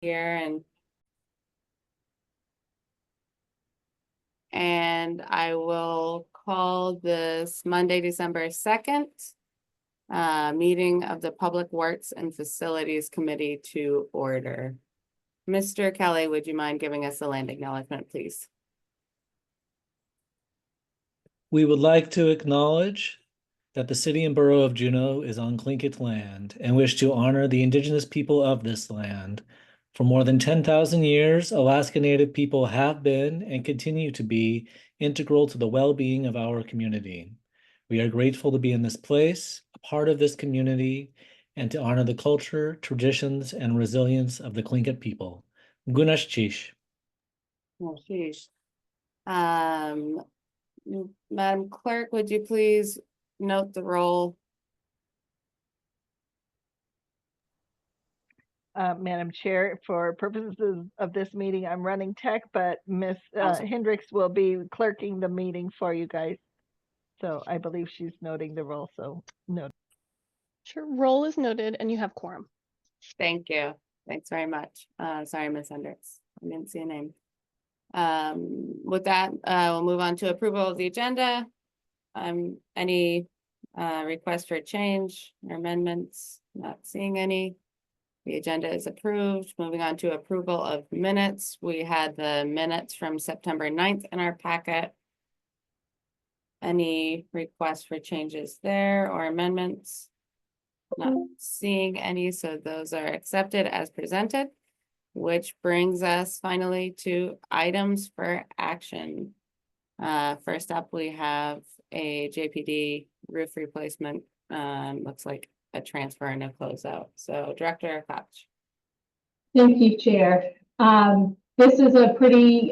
here and I will call this Monday, December 2nd, meeting of the Public Works and Facilities Committee to order. Mr. Kelly, would you mind giving us a land acknowledgement, please? We would like to acknowledge that the city and borough of Juneau is on Tlingit land and wish to honor the indigenous people of this land. For more than 10,000 years, Alaska Native people have been and continue to be integral to the well-being of our community. We are grateful to be in this place, a part of this community, and to honor the culture, traditions, and resilience of the Tlingit people. Gunash Chish. Oh, sheesh. Madam Clerk, would you please note the roll? Madam Chair, for purposes of this meeting, I'm running tech, but Ms. Awesome. Hendricks will be clerking the meeting for you guys. So I believe she's noting the roll, so note. Sure, roll is noted and you have quorum. Thank you. Thanks very much. Sorry, Ms. Hendricks. I didn't see a name. With that, we'll move on to approval of the agenda. Any requests for change or amendments? Not seeing any. The agenda is approved. Moving on to approval of minutes. We had the minutes from September 9th in our packet. Any requests for changes there or amendments? Not seeing any, so those are accepted as presented, which brings us finally to items for action. First up, we have a JPD roof replacement. Looks like a transfer and a closeout. So Director Koch. Thank you, Chair. This is a pretty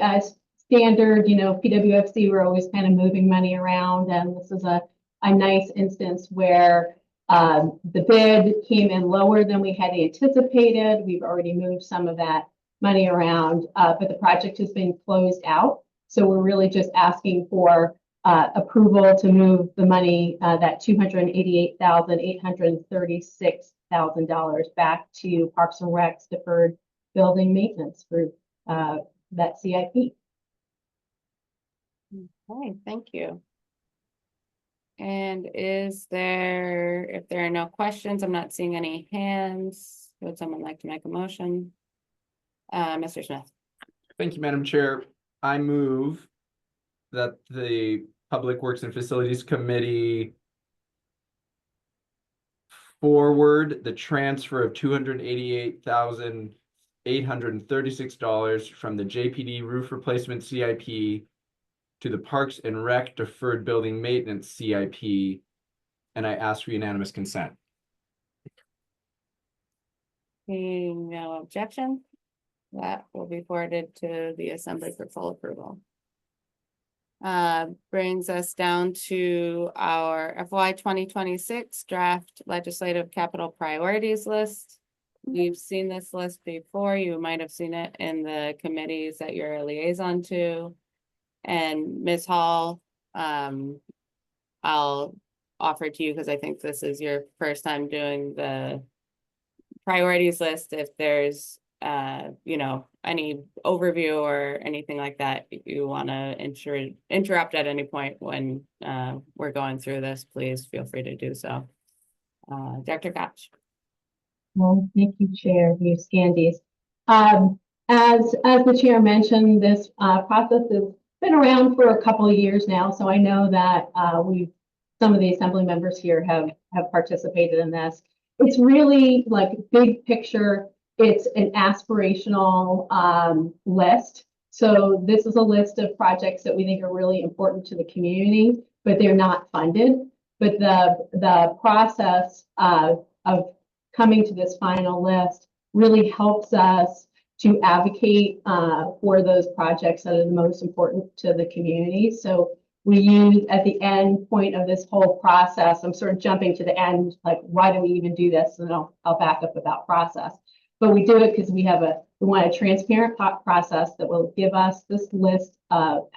standard, PWFC, we're always kind of moving money around, and this is a nice instance where the bid came in lower than we had anticipated. We've already moved some of that money around, but the project has been closed out. So we're really just asking for approval to move the money, that $288,836,000 back to Parks and Rec's deferred building maintenance for that CIP. Okay, thank you. And if there are no questions, I'm not seeing any hands. Would someone like to make a motion? Mr. Smith. Thank you, Madam Chair. I move that the Public Works and Facilities Committee forward the transfer of $288,836 from the JPD roof replacement CIP to the Parks and Rec deferred building maintenance CIP, and I ask for unanimous consent. Seeing no objection, that will be forwarded to the Assembly for full approval. Brings us down to our FY 2026 draft legislative capital priorities list. You've seen this list before. You might have seen it in the committees that you're a liaison to. And Ms. Hall, I'll offer to you because I think this is your first time doing the priorities list. If there's any overview or anything like that you want to interrupt at any point when we're going through this, please feel free to do so. Dr. Koch. Well, thank you, Chair. You scanned these. As the chair mentioned, this process has been around for a couple of years now, so I know that some of the assembly members here have participated in this. It's really like big picture. It's an aspirational list. So this is a list of projects that we think are really important to the community, but they're not funded. But the process of coming to this final list really helps us to advocate for those projects that are the most important to the community. So we use at the end point of this whole process, I'm sort of jumping to the end, like why do we even do this? And I'll back up about process. But we do it because we want a transparent process that will give us this list of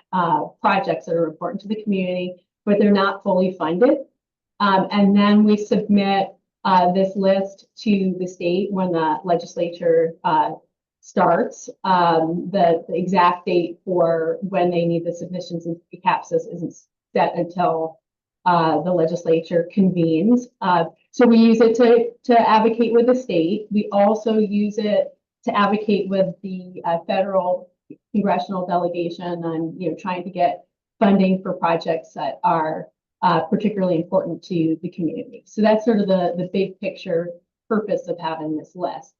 projects that are important to the community, but they're not fully funded. And then we submit this list to the state when the legislature starts. The exact date for when they need the submissions into CAPSIS isn't set until the legislature convenes. So we use it to advocate with the state. We also use it to advocate with the federal congressional delegation on, trying to get funding for projects that are particularly important to the community. So that's sort of the big picture purpose of having this list.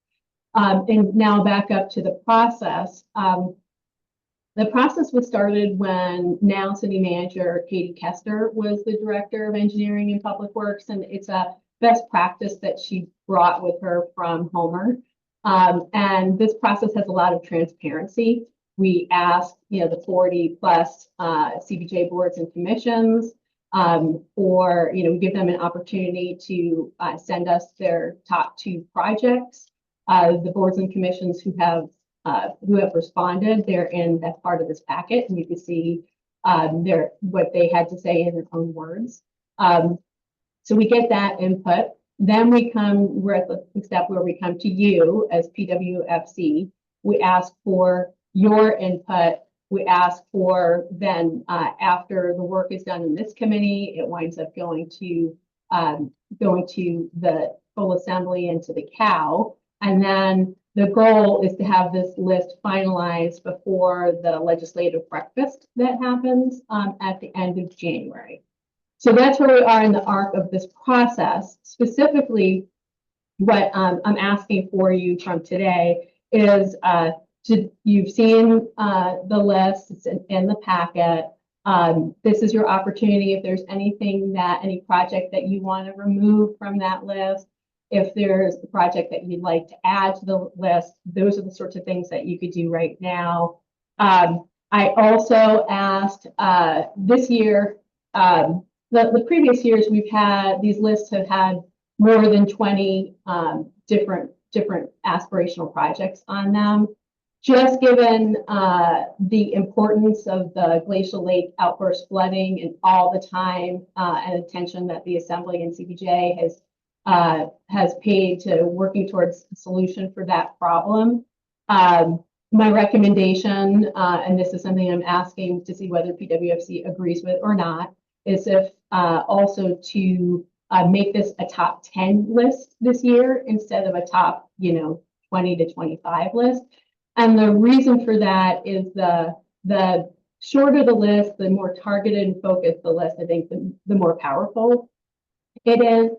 And now back up to the process. The process was started when now City Manager Katie Kester was the Director of Engineering and Public Works, and it's a best practice that she brought with her from Homer. And this process has a lot of transparency. We asked, the 40 plus CBJ boards and commissions, or, we give them an opportunity to send us their top 2 projects. The boards and commissions who have responded, they're in that part of this packet, and you can see what they had to say in their own words. So we get that input. Then we're at the step where we come to you as PWFC. We ask for your input. We ask for then after the work is done in this committee, it winds up going to the full assembly and to the COW. And then the goal is to have this list finalized before the legislative breakfast that happens at the end of January. So that's where we are in the arc of this process. Specifically, what I'm asking for you from today is you've seen the list, it's in the packet. This is your opportunity if there's any project that you want to remove from that list. If there's a project that you'd like to add to the list, those are the sorts of things that you could do right now. I also asked this year, the previous years we've had, these lists have had more than 20 different aspirational projects on them. Just given the importance of the Glacial Lake outburst flooding and all the time and attention that the Assembly and CBJ has paid to working towards a solution for that problem. My recommendation, and this is something I'm asking to see whether PWFC agrees with or not, is if also to make this a top 10 list this year instead of a top, 20 to 25 list. And the reason for that is the shorter the list, the more targeted and focused the list, I think the more powerful it is.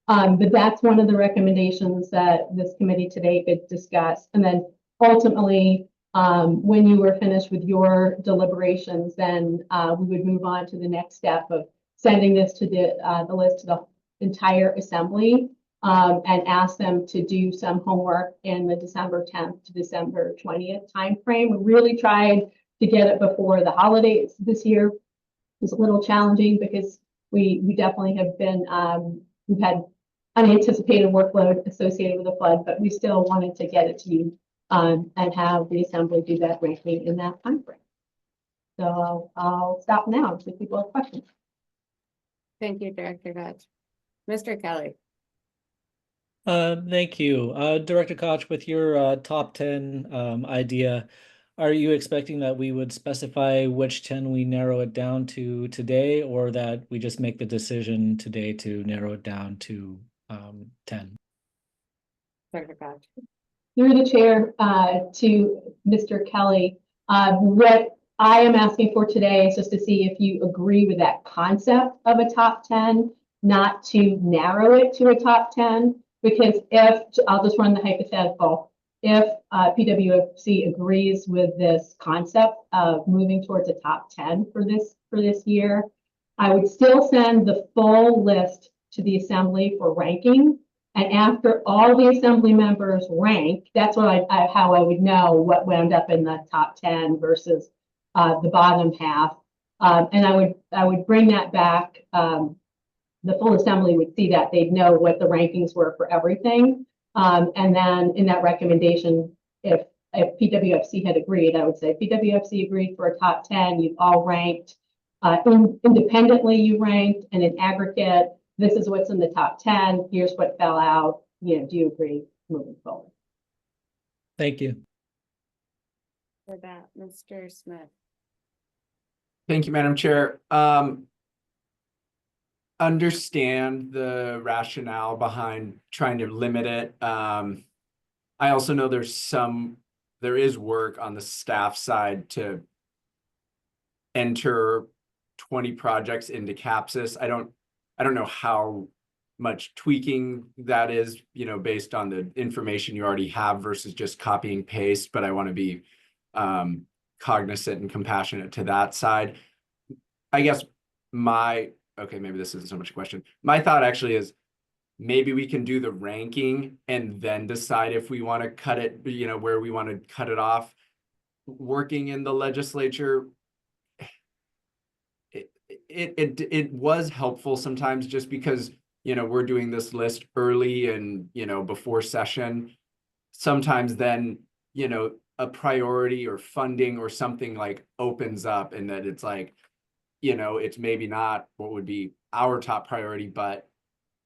But that's one of the recommendations that this committee today could discuss. And then ultimately, when you were finished with your deliberations, then we would move on to the next step of sending this to the list to the entire assembly and ask them to do some homework in the December 10th to December 20th timeframe. We really tried to get it before the holidays this year. It was a little challenging because we definitely have been, we've had unanticipated workload associated with the flood, but we still wanted to get it to you and have the assembly do that ranking in that timeframe. So I'll stop now and see if people have questions. Thank you, Director Koch. Mr. Kelly. Thank you. Director Koch, with your top 10 idea, are you expecting that we would specify which 10 we narrow it down to today, or that we just make the decision today to narrow it down to 10? Director Koch. Through the chair to Mr. Kelly, what I am asking for today is just to see if you agree with that concept of a top 10, not to narrow it to a top 10, because I'll just run the hypothetical, if PWFC agrees with this concept of moving towards a top 10 for this year, I would still send the full list to the assembly for ranking. And after all the assembly members rank, that's what how I would know what wound up in the top 10 versus the bottom half. And I would bring that back. The full assembly would see that. They'd know what the rankings were for everything. And then in that recommendation, if PWFC had agreed, I would say PWFC agreed for a top 10, you've all ranked. Independently you ranked, and in aggregate, this is what's in the top 10. Here's what fell out. Do you agree moving forward? Thank you. For that, Mr. Smith. Thank you, Madam Chair. Understand the rationale behind trying to limit it. I also know there is work on the staff side to enter 20 projects into CAPSIS. I don't know how much tweaking that is, based on the information you already have versus just copy and paste, but I want to be cognizant and compassionate to that side. I guess okay, maybe this isn't so much a question. My thought actually is maybe we can do the ranking and then decide if we want to cut it, where we want to cut it off. Working in the legislature, it was helpful sometimes just because, we're doing this list early and, before session. Sometimes then, a priority or funding or something like opens up and that it's like, it's maybe not what would be our top priority, but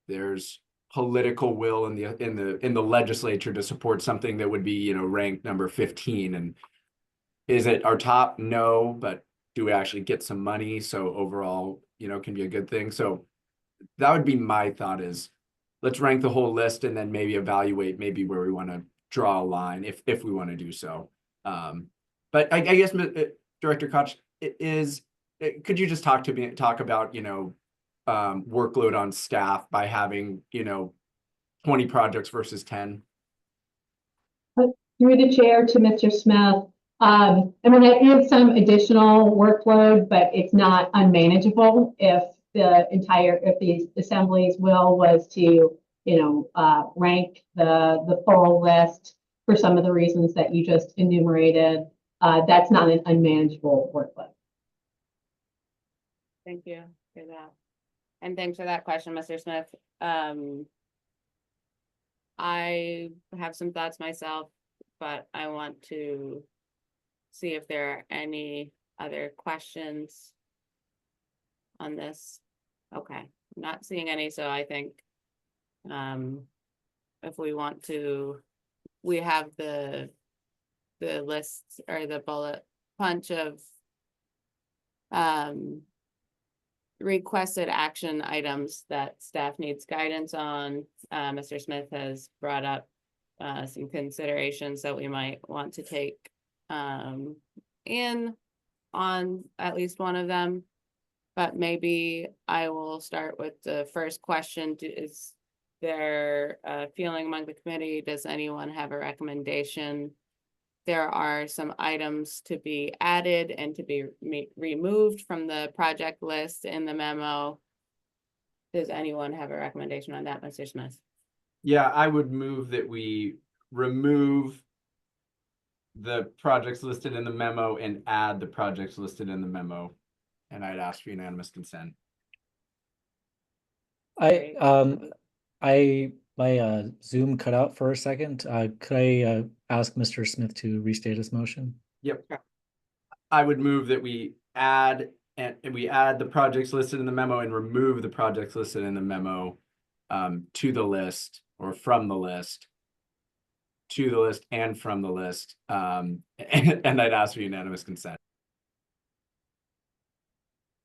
there's political will in the legislature to support something that would be, ranked number 15. And is it our top? No, but do we actually get some money? So overall, can be a good thing. So that would be my thought is let's rank the whole list and then maybe evaluate maybe where we want to draw a line if we want to do so. But I guess Director Koch, could you just talk about, workload on staff by having, 20 projects versus 10? Through the chair to Mr. Smith. It is some additional workload, but it's not unmanageable if the assembly's will was to, rank the full list for some of the reasons that you just enumerated. That's not an unmanageable workload. Thank you for that. And thanks for that question, Mr. Smith. I have some thoughts myself, but I want to see if there are any other questions on this. Okay, I'm not seeing any, so I think if we want to, we have the list or the bullet punch of requested action items that staff needs guidance on. Mr. Smith has brought up some considerations that we might want to take in on at least one of them. But maybe I will start with the first question. Is there a feeling among the committee? Does anyone have a recommendation? There are some items to be added and to be removed from the project list in the memo. Does anyone have a recommendation on that, Mr. Smith? Yeah, I would move that we remove the projects listed in the memo and add the projects listed in the memo. And I'd ask for unanimous consent. My Zoom cut out for a second. Could I ask Mr. Smith to restate his motion? Yep. I would move that we add the projects listed in the memo and remove the projects listed in the memo to the list or from the list, to the list and from the list. And I'd ask for unanimous consent.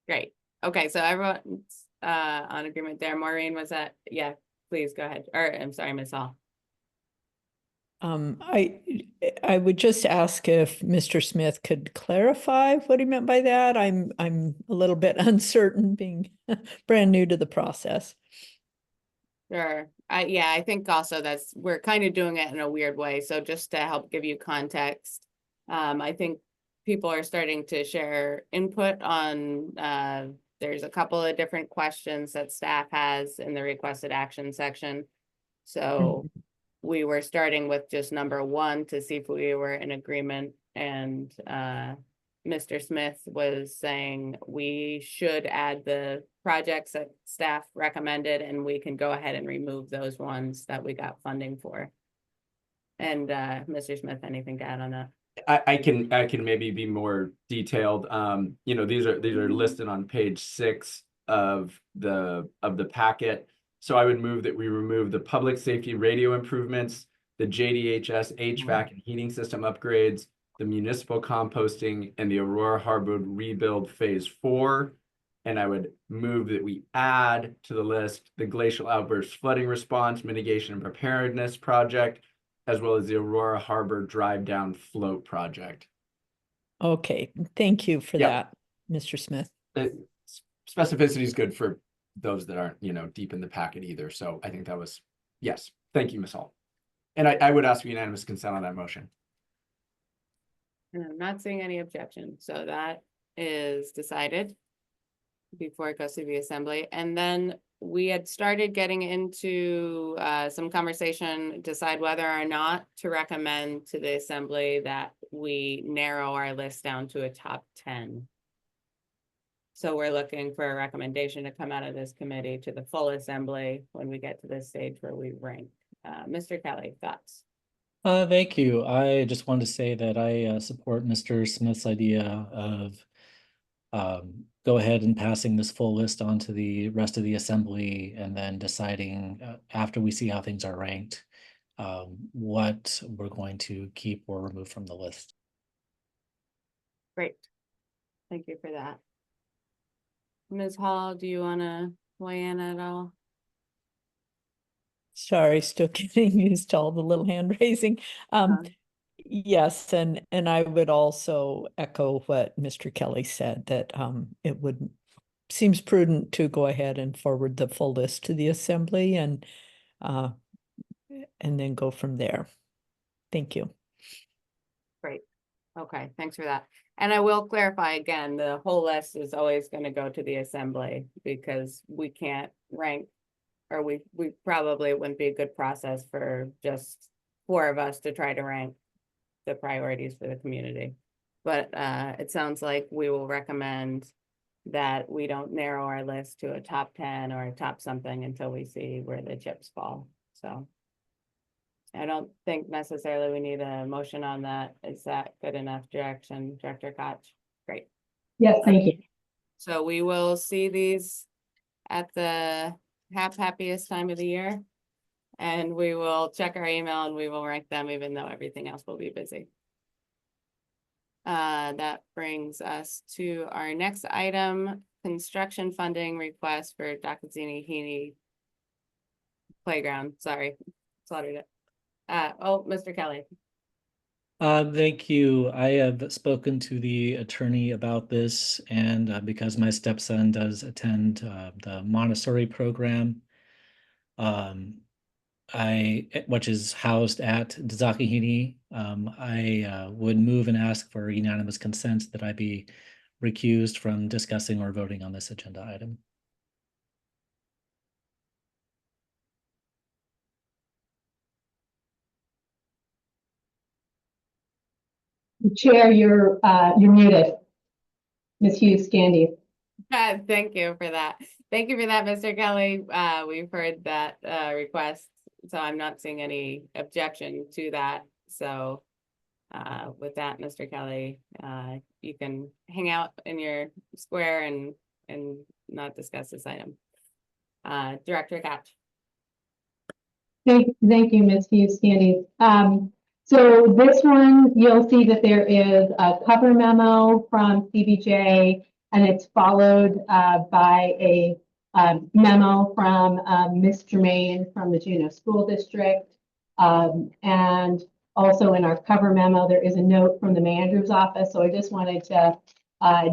Great. Okay, so everyone's on agreement there. Maureen, was that? Yeah, please go ahead. Or I'm sorry, Ms. Hall. I would just ask if Mr. Smith could clarify what he meant by that. I'm a little bit uncertain, being brand new to the process. Sure. I think also we're kind of doing it in a weird way. So just to help give you context, I think people are starting to share input on, there's a couple of different questions that staff has in the requested action section. So we were starting with just number 1 to see if we were in agreement, and Mr. Smith was saying we should add the projects that staff recommended, and we can go ahead and remove those ones that we got funding for. And Mr. Smith, anything to add on that? I can maybe be more detailed. These are listed on page 6 of the packet. So I would move that we remove the public safety radio improvements, the JDHS HVAC and heating system upgrades, the municipal composting, and the Aurora Harbor rebuild phase 4. And I would move that we add to the list the glacial outburst flooding response, mitigation and preparedness project, as well as the Aurora Harbor drive down float project. Okay, thank you for Yeah. that, Mr. Smith. Specificity is good for those that aren't, you know, deep in the packet either. So I think that was, yes. Thank you, Ms. Hall. And I would ask for unanimous consent on that motion. And I'm not seeing any objection, so that is decided before it goes to the assembly. And then we had started getting into some conversation, decide whether or not to recommend to the assembly that we narrow our list down to a top 10. So we're looking for a recommendation to come out of this committee to the full assembly when we get to this stage where we rank. Mr. Kelly, thoughts? Thank you. I just wanted to say that I support Mr. Smith's idea of go ahead and passing this full list on to the rest of the assembly and then deciding after we see how things are ranked, what we're going to keep or remove from the list. Great. Thank you for that. Ms. Hall, do you want to weigh in at all? Sorry, still getting used to all the little hand raising. Yes, and I would also echo what Mr. Kelly said, that it would seems prudent to go ahead and forward the full list to the assembly and then go from there. Thank you. Great. Okay, thanks for that. And I will clarify again, the whole list is always going to go to the assembly because we can't rank, or we probably wouldn't be a good process for just 4 of us to try to rank the priorities for the community. But it sounds like we will recommend that we don't narrow our list to a top 10 or a top something until we see where the chips fall. So I don't think necessarily we need a motion on that. Is that good enough direction, Director Koch? Great. Yes, thank you. So we will see these at the happiest time of the year. And we will check our email and we will rank them even though everything else will be busy. That brings us to our next item, construction funding request for Dakazzini-Heaney Playground. Sorry, slaughtered it. Mr. Kelly. Thank you. I have spoken to the attorney about this, and because my stepson does attend the Montessori program, which is housed at Dakazzini-Heaney, I would move and ask for unanimous consent that I be recused from discussing or voting on this agenda item. Chair, you're muted. Ms. Hughes Scandy. Thank you for that. Thank you for that, Mr. Kelly. We've heard that request, so I'm not seeing any objection to that. So with that, Mr. Kelly, you can hang out in your square and not discuss this item. Director Koch. Thank you, Ms. Hughes Scandy. So this one, you'll see that there is a cover memo from CBJ, and it's followed by a memo from Ms. Germain from the Juneau School District. And also in our cover memo, there is a note from the manager's office. So I just wanted to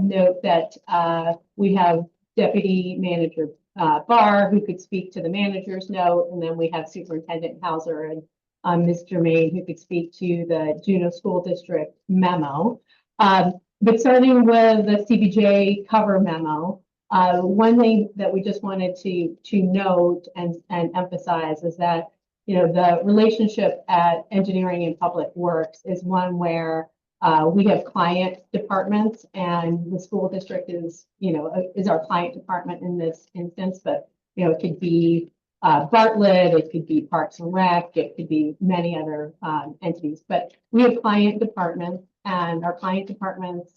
note that we have Deputy Manager Barr, who could speak to the manager's note, and then we have Superintendent Hauser and Ms. Germain, who could speak to the Juneau School District memo. But starting with the CBJ cover memo, one thing that we just wanted to note and emphasize is that, you know, the relationship at Engineering and Public Works is one where we have client departments, and the school district is, you know, is our client department in this instance, but, you know, it could be Bartlett, it could be Parks and Rec, it could be many other entities, but we have client departments, and our client departments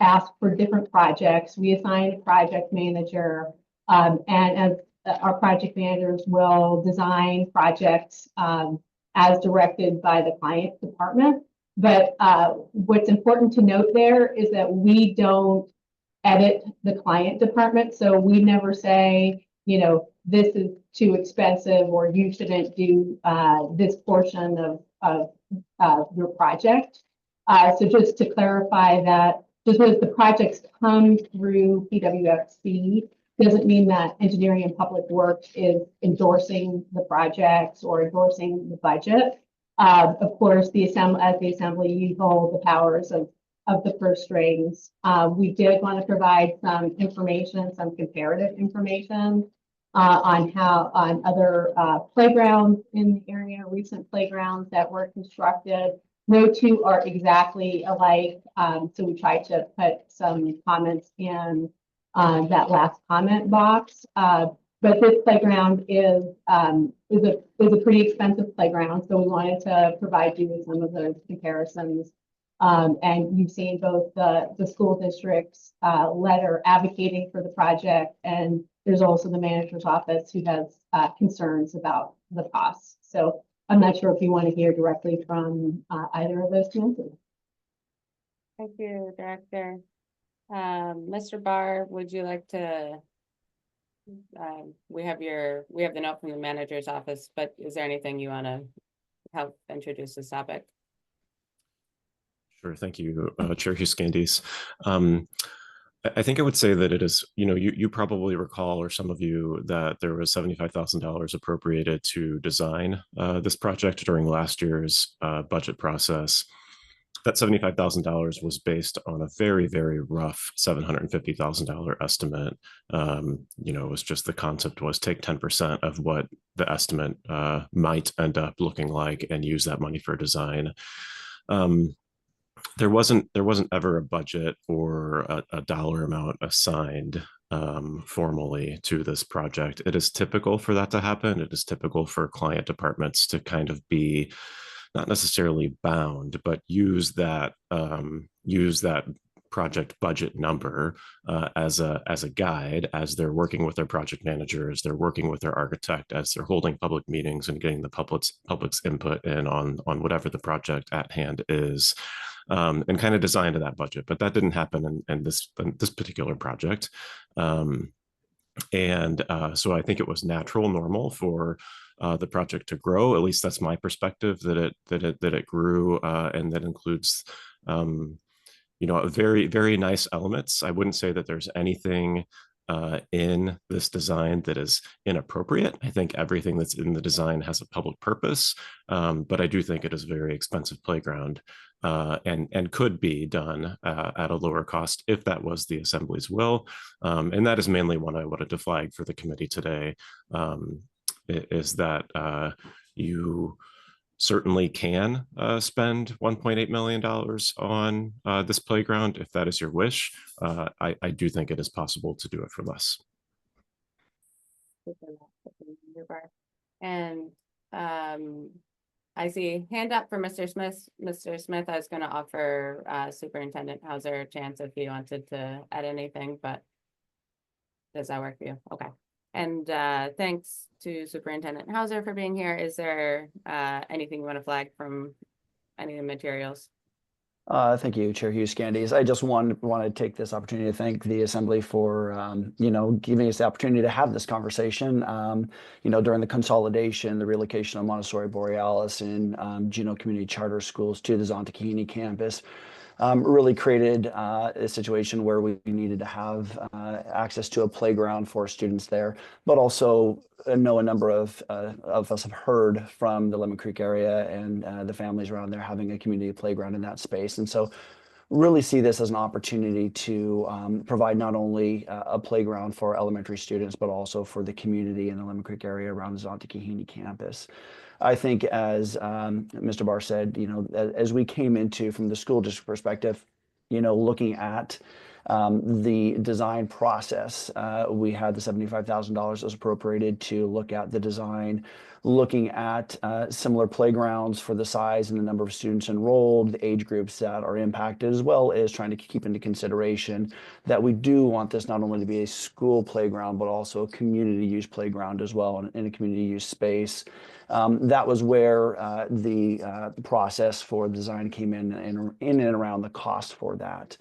ask for different projects. We assign a project manager, and as our project managers will design projects as directed by the client department. But what's important to note there is that we don't edit the client department. So we never say, you know, this is too expensive or you shouldn't do this portion of your project. So just to clarify that, just because the projects come through PWFC doesn't mean that Engineering and Public Works is endorsing the projects or endorsing the budget. Of course, as the assembly, you hold the powers of the purse strings. We did want to provide some information, some comparative information on other playgrounds in the area, recent playgrounds that were constructed. No two are exactly alike, so we tried to put some comments in that last comment box. But this playground is a pretty expensive playground, so we wanted to provide you with some of those comparisons. And you've seen both the school district's letter advocating for the project, and there's also the manager's office who has concerns about the costs. So I'm not sure if you want to hear directly from either of those two entities. Thank you, Director. Mr. Barr, would you like to? We have the note from the manager's office, but is there anything you want to help introduce this topic? Sure, thank you, Chair Hughes-Candies. I think I would say that it is, you know, you probably recall, or some of you, that there was $75,000 appropriated to design this project during last year's budget process. That $75,000 was based on a very, very rough $750,000 estimate. You know, it was just, the concept was take 10% of what the estimate might end up looking like and use that money for design. There wasn't ever a budget or a dollar amount assigned formally to this project. It is typical for that to happen. It is typical for client departments to kind of be not necessarily bound, but use that project budget number as a guide as they're working with their project managers, they're working with their architect, as they're holding public meetings and getting the public's input in on whatever the project at hand is, and kind of design to that budget. But that didn't happen in this particular project. So I think it was normal for the project to grow. At least that's my perspective, that it grew, and that includes you know, very, very nice elements. I wouldn't say that there's anything in this design that is inappropriate. I think everything that's in the design has a public purpose, but I do think it is a very expensive playground, and could be done at a lower cost if that was the Assembly's will. And that is mainly what I wanted to flag for the committee today, is that you certainly can spend $1.8 million on this playground if that is your wish. I do think it is possible to do it for less. And I see hand up for Mr. Smith. Mr. Smith, I was going to offer Superintendent Hauser a chance if he wanted to add anything, but does that work for you? Okay. And thanks to Superintendent Hauser for being here. Is there anything you want to flag from any of the materials? Thank you, Chair Hughes-Candies. I just want to take this opportunity to thank the Assembly for, you know, giving us the opportunity to have this conversation. You know, during the consolidation, the relocation of Montessori Borealis and Juneau Community Charter Schools to the Zontekehini campus, really created a situation where we needed to have access to a playground for students there, but also know a number of us have heard from the Lemon Creek area and the families around there having a community playground in that space. And so really see this as an opportunity to provide not only a playground for elementary students, but also for the community in the Lemon Creek area around the Zontekehini campus. I think, as Mr. Barr said, you know, as we came into, from the school district perspective, you know, looking at The design process, we had the $75,000 that was appropriated to look at the design, looking at similar playgrounds for the size and the number of students enrolled, the age groups that are impacted, as well as trying to keep into consideration that we do want this not only to be a school playground, but also a community use playground as well in a community use space. That was where the process for the design came in and around the cost for that.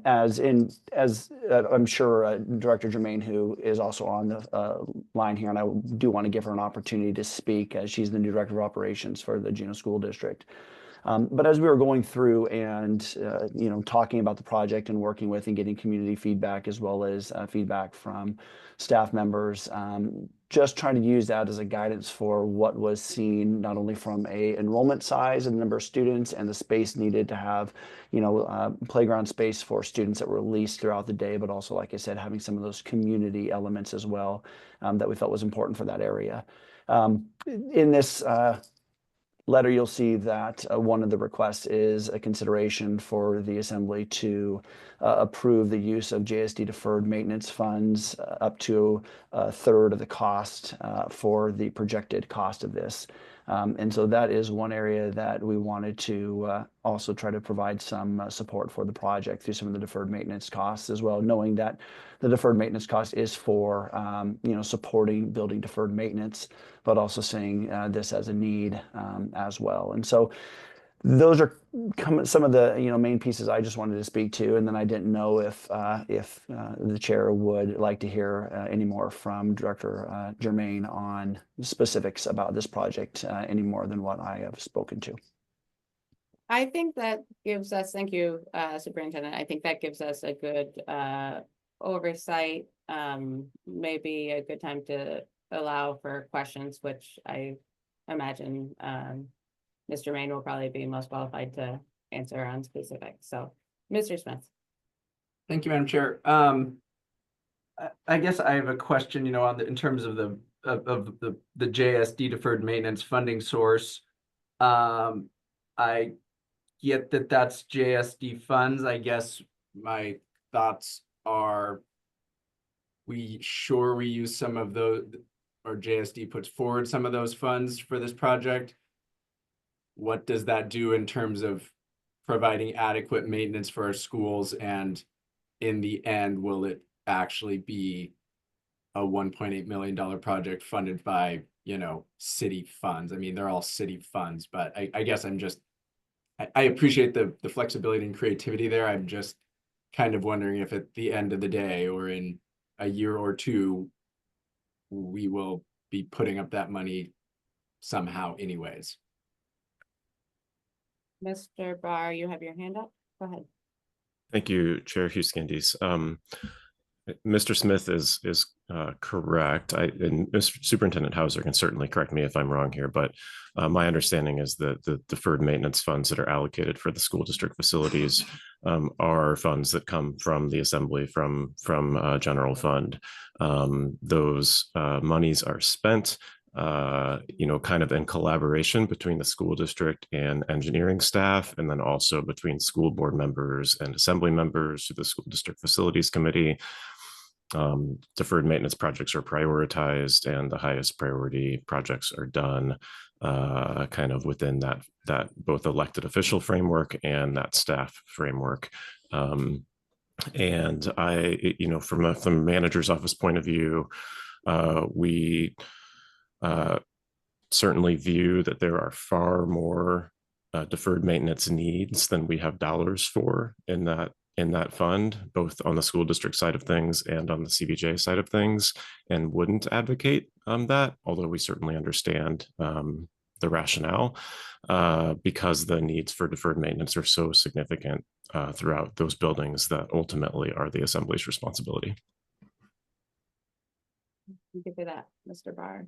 As I'm sure Director Germain, who is also on the line here, and I do want to give her an opportunity to speak as she's the new Director of Operations for the Juneau School District. But as we were going through and talking about the project and working with and getting community feedback as well as feedback from staff members, just trying to use that as a guidance for what was seen, not only from a enrollment size and the number of students and the space needed to have, playground space for students that were released throughout the day, but also, like I said, having some of those community elements as well that we felt was important for that area. In this letter, you'll see that one of the requests is a consideration for the Assembly to approve the use of JSD deferred maintenance funds up to a third of the cost for the projected cost of this. And so that is one area that we wanted to also try to provide some support for the project through some of the deferred maintenance costs as well, knowing that the deferred maintenance cost is for supporting building deferred maintenance, but also seeing this as a need as well. And so those are some of the main pieces I just wanted to speak to, and then I didn't know if the chair would like to hear any more from Director Germain on specifics about this project any more than what I have spoken to. I think that gives us, thank you, Superintendent. I think that gives us a good oversight, maybe a good time to allow for questions, which I imagine Mr. Main will probably be most qualified to answer on specifics. So, Mr. Smith. Thank you, Madam Chair. I guess I have a question, in terms of the JSD deferred maintenance funding source. I get that that's JSD funds. I guess my thoughts are, we use some of those, or JSD puts forward some of those funds for this project. What does that do in terms of providing adequate maintenance for our schools? And in the end, will it actually be a $1.8 million project funded by, city funds? I mean, they're all city funds, but I guess I appreciate the flexibility and creativity there. I'm just kind of wondering if at the end of the day or in a year or two, we will be putting up that money somehow anyways. Mr. Barr, you have your hand up. Go ahead. Thank you, Chair Hughes-Candies. Mr. Smith is correct. And Mr. Superintendent Hauser can certainly correct me if I'm wrong here, but my understanding is that the deferred maintenance funds that are allocated for the school district facilities are funds that come from the Assembly, from general fund. Those monies are spent kind of in collaboration between the school district and engineering staff, and then also between school board members and assembly members through the school district facilities committee. Deferred maintenance projects are prioritized, and the highest priority projects are done kind of within that both elected official framework and that staff framework. And from a manager's office point of view, we certainly view that there are far more deferred maintenance needs than we have dollars for in that fund, both on the school district side of things and on the CBJ side of things, and wouldn't advocate that, although we certainly understand the rationale, because the needs for deferred maintenance are so significant throughout those buildings that ultimately are the Assembly's responsibility. Thank you for that, Mr. Barr.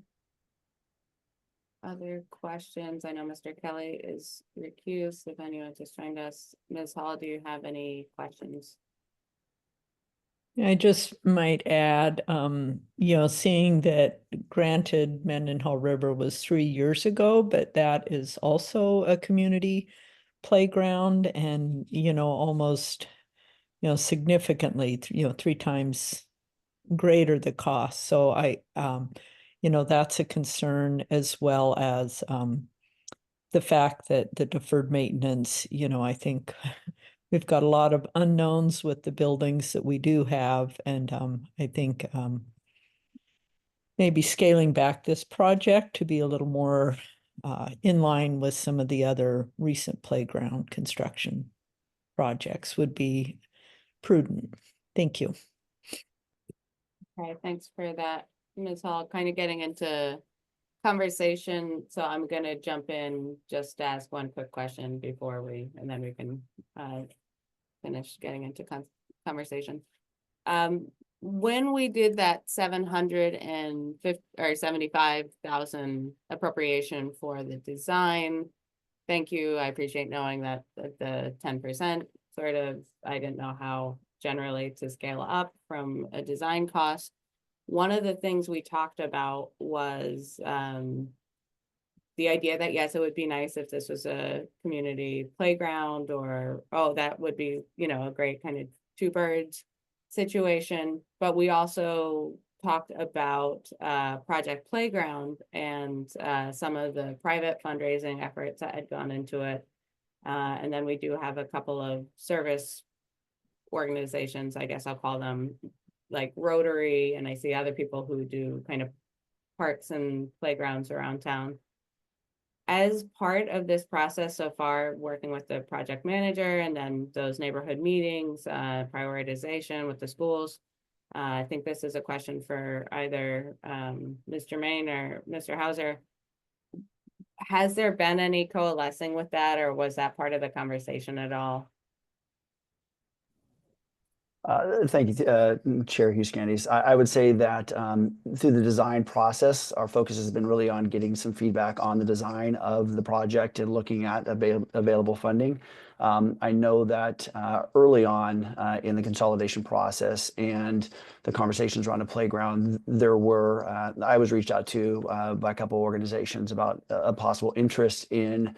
Other questions? I know Mr. Kelly is recused. If anyone's just joined us, Ms. Hall, do you have any questions? I just might add, seeing that granted Mendenhall River was 3 years ago, but that is also a community playground, and, almost significantly, 3 times greater the cost. So that's a concern, as well as the fact that the deferred maintenance, I think we've got a lot of unknowns with the buildings that we do have. And I think maybe scaling back this project to be a little more in line with some of the other recent playground construction projects would be prudent. Thank you. Okay, thanks for that, Ms. Hall. Kind of getting into conversation, so I'm gonna jump in, just to ask one quick question before and then we can finish getting into conversation. When we did that 750 or 75,000 appropriation for the design, thank you. I appreciate knowing that the 10% sort of, I didn't know how generally to scale up from a design cost. One of the things we talked about was the idea that, yes, it would be nice if this was a community playground, or, oh, that would be, a great kind of two birds situation. But we also talked about Project Playground and some of the private fundraising efforts that had gone into it. And then we do have a couple of service organizations, I guess I'll call them, like Rotary, and I see other people who do kind of parks and playgrounds around town. As part of this process so far, working with the project manager and then those neighborhood meetings, prioritization with the schools, I think this is a question for either Ms. Germain or Mr. Hauser. Has there been any coalescing with that, or was that part of the conversation at all? Thank you, Chair Hughes-Candies. I would say that through the design process, our focus has been really on getting some feedback on the design of the project and looking at available funding. I know that early on in the consolidation process and the conversations around the playground, I was reached out to by a couple of organizations about a possible interest in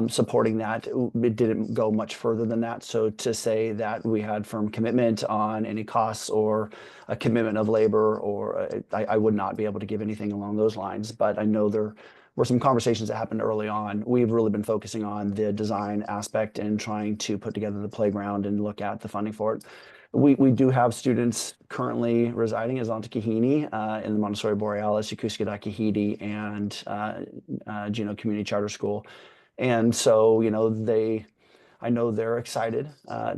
supporting that. It didn't go much further than that. So to say that we had firm commitment on any costs or a commitment of labor, or I would not be able to give anything along those lines. But I know there were some conversations that happened early on. We've really been focusing on the design aspect and trying to put together the playground and look at the funding for it. We do have students currently residing in Zonta in the Montessori Borealis, Yokosuka Kahidi, and Juneau Community Charter School. And so, I know they're excited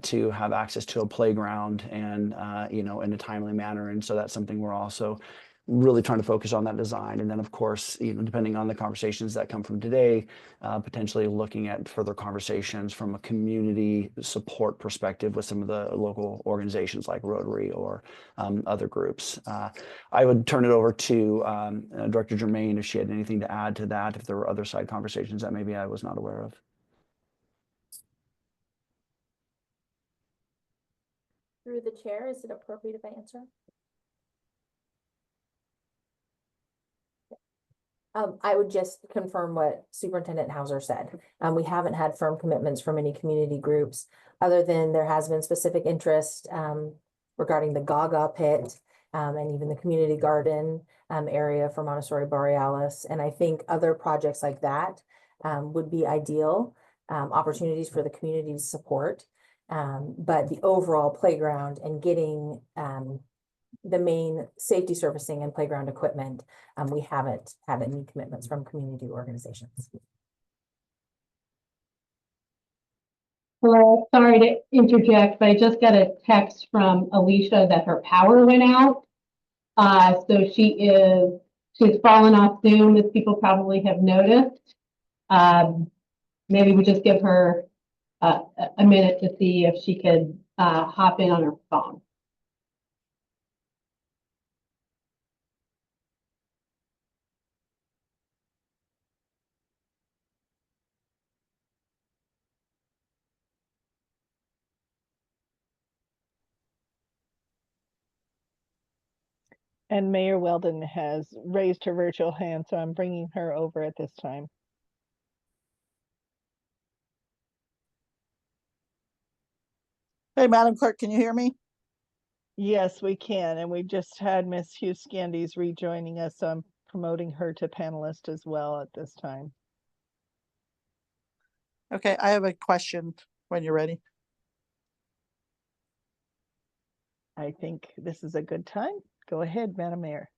to have access to a playground and, in a timely manner. And so that's something we're also really trying to focus on, that design. And then, of course, depending on the conversations that come from today, potentially looking at further conversations from a community support perspective with some of the local organizations like Rotary or other groups. I would turn it over to Director Germain if she had anything to add to that, if there were other side conversations that maybe I was not aware of. Through the chair, is it appropriate if I answer? I would just confirm what Superintendent Hauser said. We haven't had firm commitments from any community groups, other than there has been specific interest regarding the Gaga pit and even the community garden area for Montessori Borealis. And I think other projects like that would be ideal opportunities for the community to support. But the overall playground and getting the main safety servicing and playground equipment, we haven't had any commitments from community organizations. Hello, sorry to interject, but I just got a text from Alicia that her power went out. So she's fallen off Zoom, as people probably have noticed. Maybe we just give her a minute to see if she could hop in on her phone. And Mayor Weldon has raised her virtual hand, so I'm bringing her over at this time. Hey, Madam Clerk, can you hear me? Yes, we can, and we just had Miss Hugh Scandies rejoining us, so I'm promoting her to panelist as well at this time. Okay, I have a question when you're ready. I think this is a good time. Go ahead, Madam Mayor.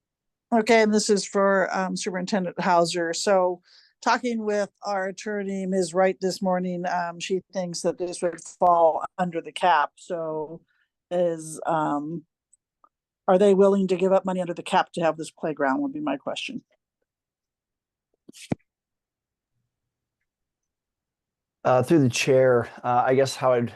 Okay, and this is for Superintendent Hauser. So talking with our attorney, Ms. Wright, this morning, she thinks that this would fall under the cap. So are they willing to give up money under the cap to have this playground would be my question. Through the chair, I guess I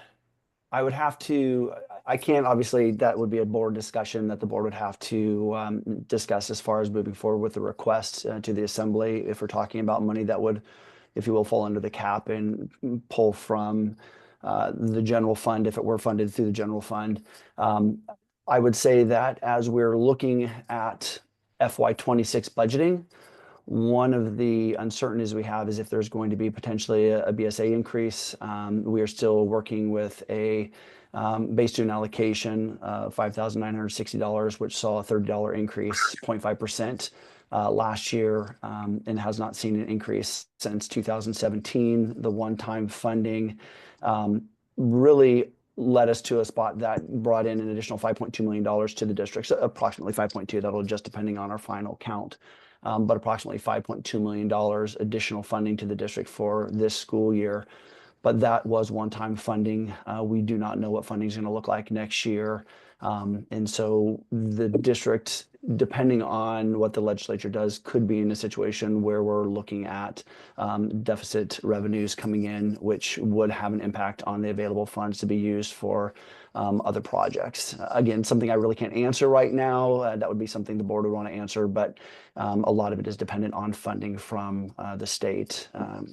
would have to, I can't, obviously, that would be a board discussion that the board would have to discuss as far as moving forward with the request to the assembly. If we're talking about money that would, if you will, fall under the cap and pull from the general fund, if it were funded through the general fund. I would say that as we're looking at FY26 budgeting, one of the uncertainties we have is if there's going to be potentially a BSA increase. We are still working with a base student allocation of $5,960, which saw a $30 increase, 0.5% last year, and has not seen an increase since 2017. The one-time funding really led us to a spot that brought in an additional $5.2 million to the district, so approximately 5.2. That'll just depending on our final count. But approximately $5.2 million additional funding to the district for this school year. But that was one-time funding. We do not know what funding is going to look like next year. And so the district, depending on what the legislature does, could be in a situation where we're looking at deficit revenues coming in, which would have an impact on the available funds to be used for other projects. Again, something I really can't answer right now. That would be something the board would want to answer, but a lot of it is dependent on funding from the state.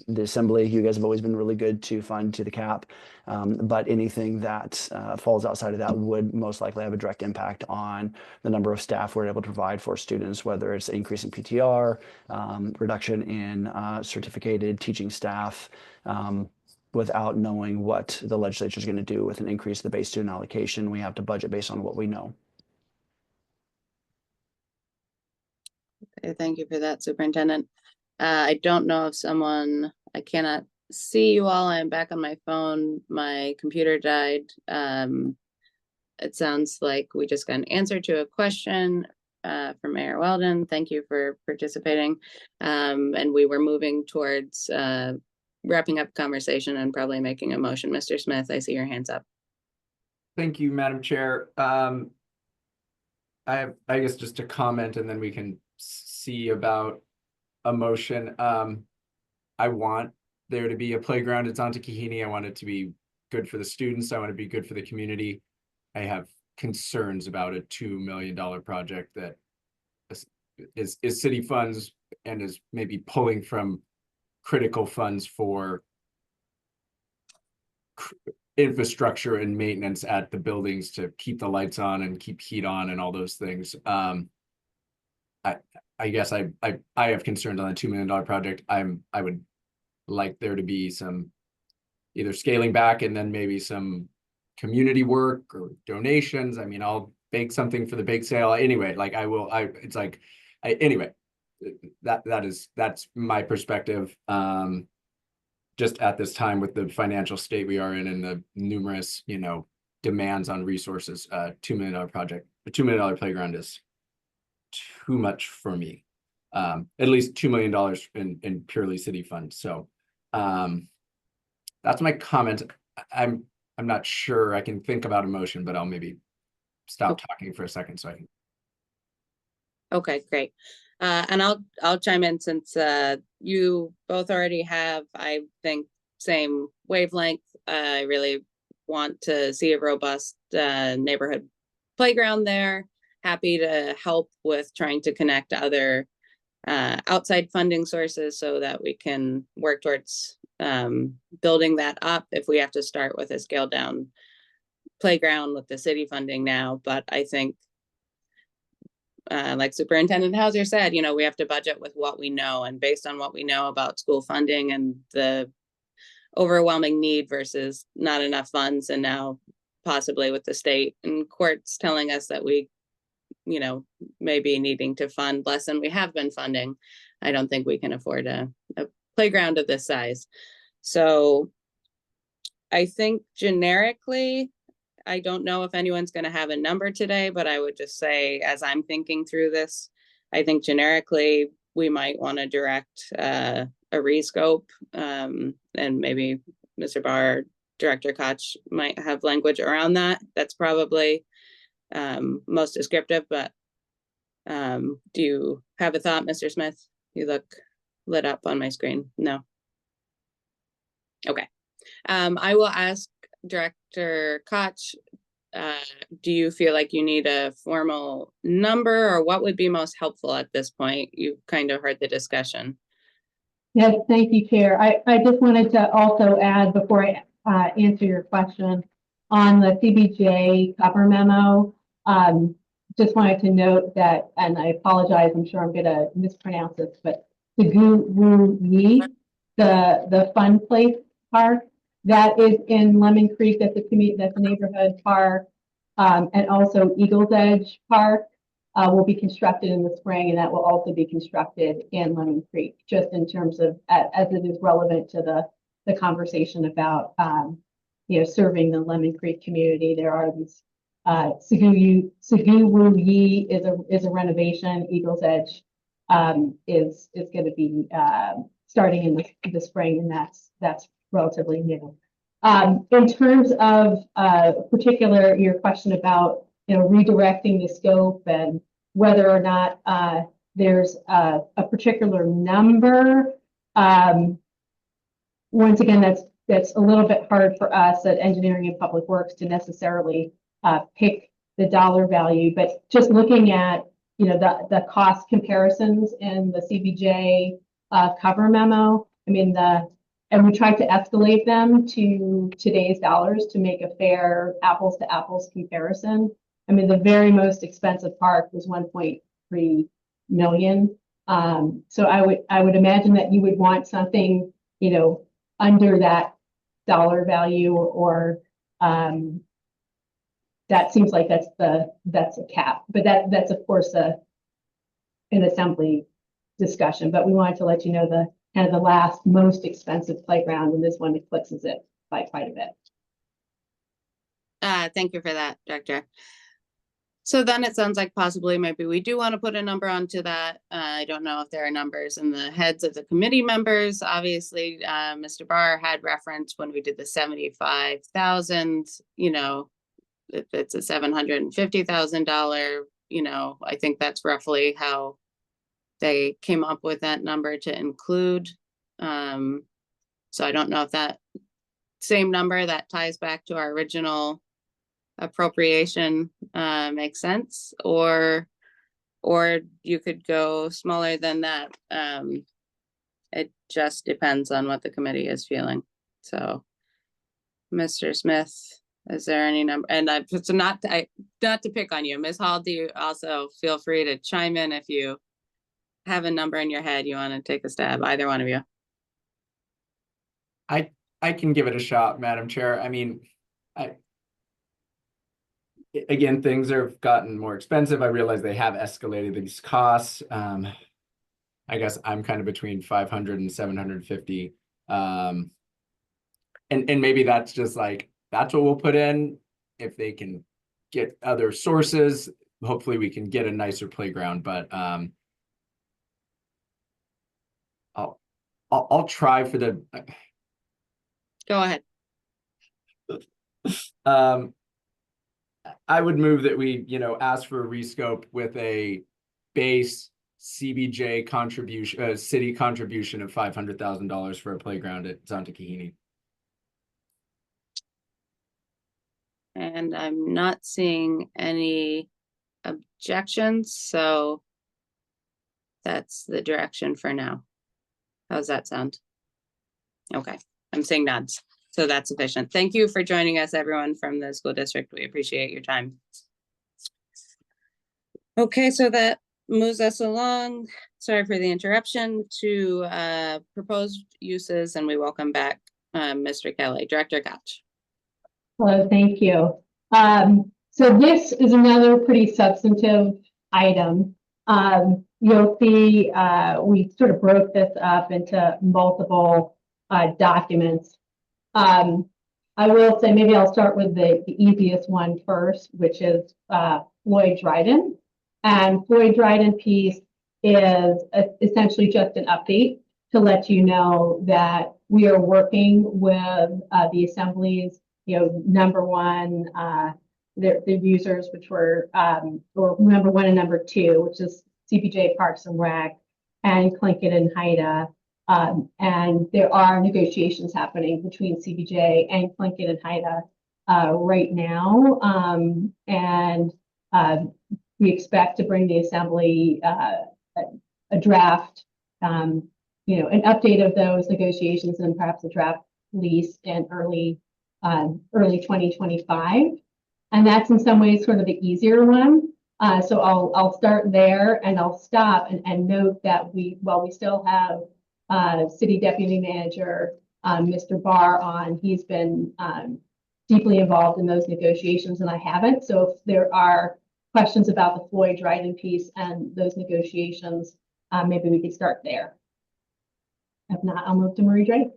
The assembly, you guys have always been really good to fund to the cap, but anything that falls outside of that would most likely have a direct impact on the number of staff we're able to provide for students, whether it's increase in PTR, reduction in certificated teaching staff, without knowing what the legislature is going to do with an increase in the base student allocation. We have to budget based on what we know. Okay, thank you for that, Superintendent. I don't know if I cannot see you all. I'm back on my phone. My computer died. It sounds like we just got an answer to a question from Mayor Weldon. Thank you for participating. And we were moving towards wrapping up conversation and probably making a motion. Mr. Smith, I see your hands up. Thank you, Madam Chair. I guess just a comment and then we can see about a motion. I want there to be a playground at Zontagahini. I want it to be good for the students. I want it to be good for the community. I have concerns about a $2 million project that is city funds and is maybe pulling from critical funds for infrastructure and maintenance at the buildings to keep the lights on and keep heat on and all those things. I guess I have concerns on the $2 million project. I would like there to be some either scaling back and then maybe some community work or donations. I mean, I'll bake something for the bake sale anyway. Like anyway, that's my perspective. Just at this time with the financial state we are in and the numerous, demands on resources, $2 million project, the $2 million playground is too much for me. At least $2 million in purely city funds. So that's my comment. I'm not sure I can think about a motion, but I'll maybe stop talking for a second so I can. Okay, great. And I'll chime in since you both already have, I think, same wavelength. I really want to see a robust neighborhood playground there. Happy to help with trying to connect other outside funding sources so that we can work towards building that up if we have to start with a scaled down playground with the city funding now. But I think like Superintendent Hauser said, we have to budget with what we know, and based on what we know about school funding and the overwhelming need versus not enough funds, and now possibly with the state, and courts telling us that we, you know, maybe needing to fund less than we have been funding. I don't think we can afford a playground of this size. So I think generically, I don't know if anyone's going to have a number today, but I would just say, as I'm thinking through this, I think generically we might want to direct a rescope, and maybe Mr. Barr, Director Koch might have language around that. That's probably most descriptive, but do you have a thought, Mr. Smith? You look lit up on my screen. No. Okay. I will ask Director Koch, do you feel like you need a formal number, or what would be most helpful at this point? You kind of heard the discussion. Yes, thank you, Chair. I just wanted to also add, before I answer your question, on the CBJ cover memo, just wanted to note that, and I apologize, I'm sure I'm going to mispronounce this, but the Gu Wu Yi, the Fun Place Park, that is in Lemon Creek, that's a neighborhood park, and also Eagles Edge Park will be constructed in the spring, and that will also be constructed in Lemon Creek, just in terms of, as it is relevant to the conversation about, you know, serving the Lemon Creek community. There are these, Sigu Wu Yi is a renovation. Eagles Edge is going to be starting in the spring, and that's relatively new. In terms of your question about, you know, redirecting the scope and whether or not there's a particular number, once again, that's a little bit hard for us at Engineering and Public Works to necessarily pick the dollar value, but just looking at, you know, the cost comparisons in the CBJ cover memo, I mean, and we tried to escalate them to today's dollars to make a fair apples to apples comparison. I mean, the very most expensive park was 1.3 million. So I would imagine that you would want something, you know, under that dollar value, or that seems like that's a cap, but that's of course an assembly discussion. But we wanted to let you know the kind of the last most expensive playground, and this one eclipses it by quite a bit. Thank you for that, Director. So then it sounds like possibly maybe we do want to put a number onto that. I don't know if there are numbers in the heads of the committee members. Obviously, Mr. Barr had referenced when we did the 75,000, you know, if it's a $750,000, you know, I think that's roughly how they came up with that number to include. So I don't know if that same number that ties back to our original appropriation makes sense, or you could go smaller than that. It just depends on what the committee is feeling. So Mr. Smith, is there any number? And so not to pick on you, Ms. Hall, do you also feel free to chime in if you have a number in your head you want to take a stab, either one of you. I can give it a shot, Madam Chair. I mean, again, things have gotten more expensive. I realize they have escalated these costs. I guess I'm kind of between 500 and 750. And maybe that's just like, that's what we'll put in. If they can get other sources, hopefully we can get a nicer playground, but I'll try for the. Go ahead. I would move that we, you know, ask for a rescope with a base CBJ contribution, city contribution of $500,000 for a playground at Zonta-Kahini. And I'm not seeing any objections, so that's the direction for now. How's that sound? Okay, I'm seeing nods, so that's sufficient. Thank you for joining us, everyone from the school district. We appreciate your time. Okay, so that moves us along. Sorry for the interruption to proposed uses, and we welcome back Mr. Kelly. Director Koch. Hello, thank you. So this is another pretty substantive item. You'll see, we sort of broke this up into multiple documents. I will say, maybe I'll start with the easiest one first, which is Floyd Dryden. And Floyd Dryden piece is essentially just an update to let you know that we are working with the assemblies, number one, the users, which were, or number one and number two, which is CPJ, Parks and Rec, and Tlingit and Haida. And there are negotiations happening between CPJ and Tlingit and Haida right now. And we expect to bring the assembly a draft, an update of those negotiations and perhaps a draft lease in early 2025. And that's in some ways sort of the easier one. So I'll start there and I'll stop and note that while we still have City Deputy Manager Mr. Barr on, he's been deeply involved in those negotiations and I haven't. So if there are questions about the Floyd Dryden piece and those negotiations, maybe we could start there. If not, I'll move to Marie Drake.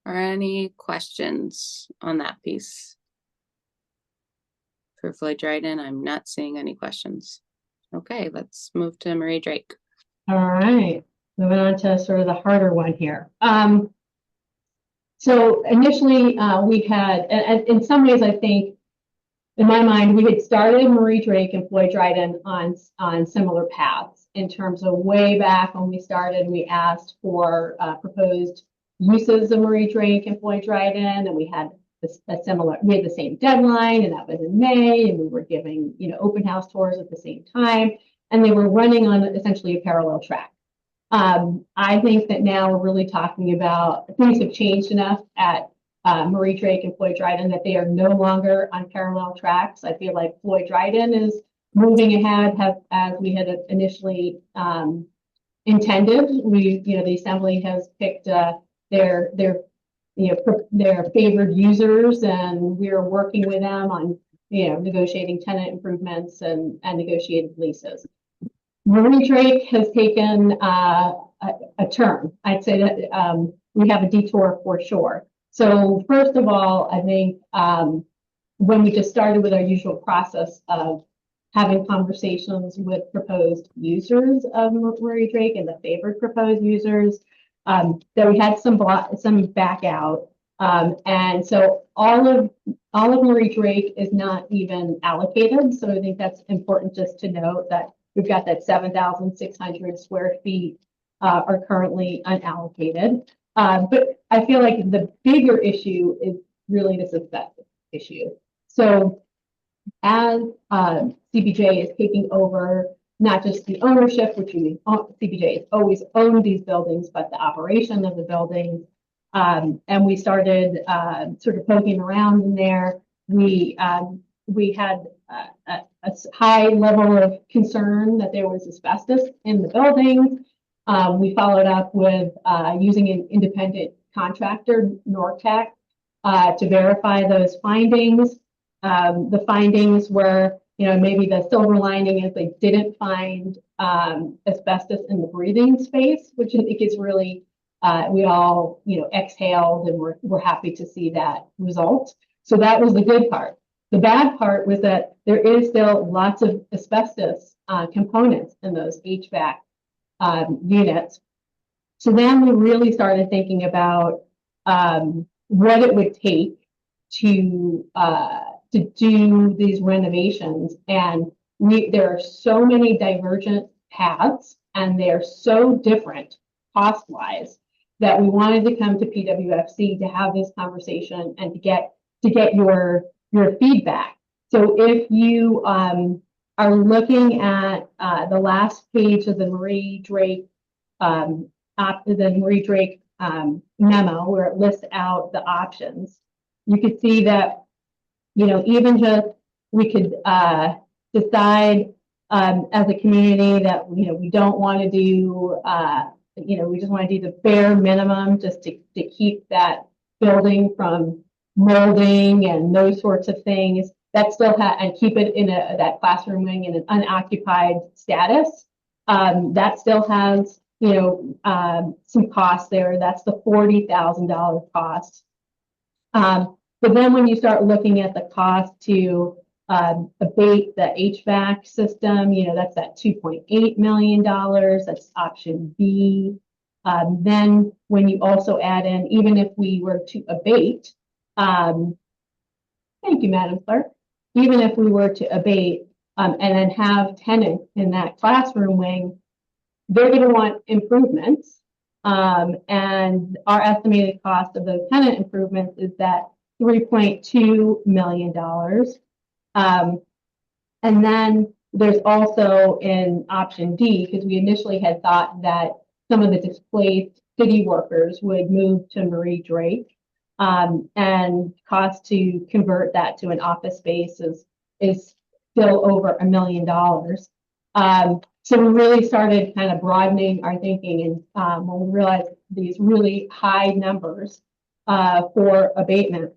Are any questions on that piece? For Floyd Dryden, I'm not seeing any questions. Okay, let's move to Marie Drake. All right, moving on to sort of the harder one here. So initially we had, and in some ways, I think, in my mind, we had started Marie Drake and Floyd Dryden on similar paths in terms of way back when we started, we asked for proposed uses of Marie Drake and Floyd Dryden, and we had we had the same deadline, and that was in May, and we were giving, open house tours at the same time, and they were running on essentially a parallel track. I think that now we're really talking about things have changed enough at Marie Drake and Floyd Dryden that they are no longer on parallel tracks. I feel like Floyd Dryden is moving ahead as we had initially intended. The assembly has picked their favored users, and we're working with them on negotiating tenant improvements and negotiated leases. Marie Drake has taken a turn. I'd say that we have a detour for sure. So first of all, I think when we just started with our usual process of having conversations with proposed users of Marie Drake and the favored proposed users, that we had some back out. And so all of Marie Drake is not even allocated. So I think that's important just to note that we've got that 7,600 square feet are currently unallocated. But I feel like the bigger issue is really this asbestos issue. So as CPJ is taking over not just the ownership, which CPJ has always owned these buildings, but the operation of the buildings. And we started sort of poking around in there. We had a high level of concern that there was asbestos in the buildings. We followed up with using an independent contractor, Nortec, to verify those findings. The findings were, maybe the silver lining is they didn't find asbestos in the breathing space, which I think is really, we all, exhaled, and we're happy to see that result. So that was the good part. The bad part was that there is still lots of asbestos components in those HVAC units. So then we really started thinking about what it would take to do these renovations, and there are so many divergent paths, and they're so different cost-wise that we wanted to come to PWFC to have this conversation and to get your feedback. So if you are looking at the last page of the Marie Drake memo, where it lists out the options, you could see that even just we could decide as a community that we don't want to do we just want to do the bare minimum just to keep that building from molding and those sorts of things. That still and keep it in that classroom wing in an unoccupied status. That still has, some costs there. That's the $40,000 cost. But then when you start looking at the cost to abate the HVAC system, that's that $2.8 million. That's option B. Then when you also add in, even if we were to abate, thank you, Madam Clerk. Even if we were to abate and then have tenants in that classroom wing, they're going to want improvements. And our estimated cost of those tenant improvements is that $3.2 million. And then there's also in option D, because we initially had thought that some of the displaced city workers would move to Marie Drake. And cost to convert that to an office space is still over $1 million. So we really started kind of broadening our thinking, and when we realized these really high numbers for abatement.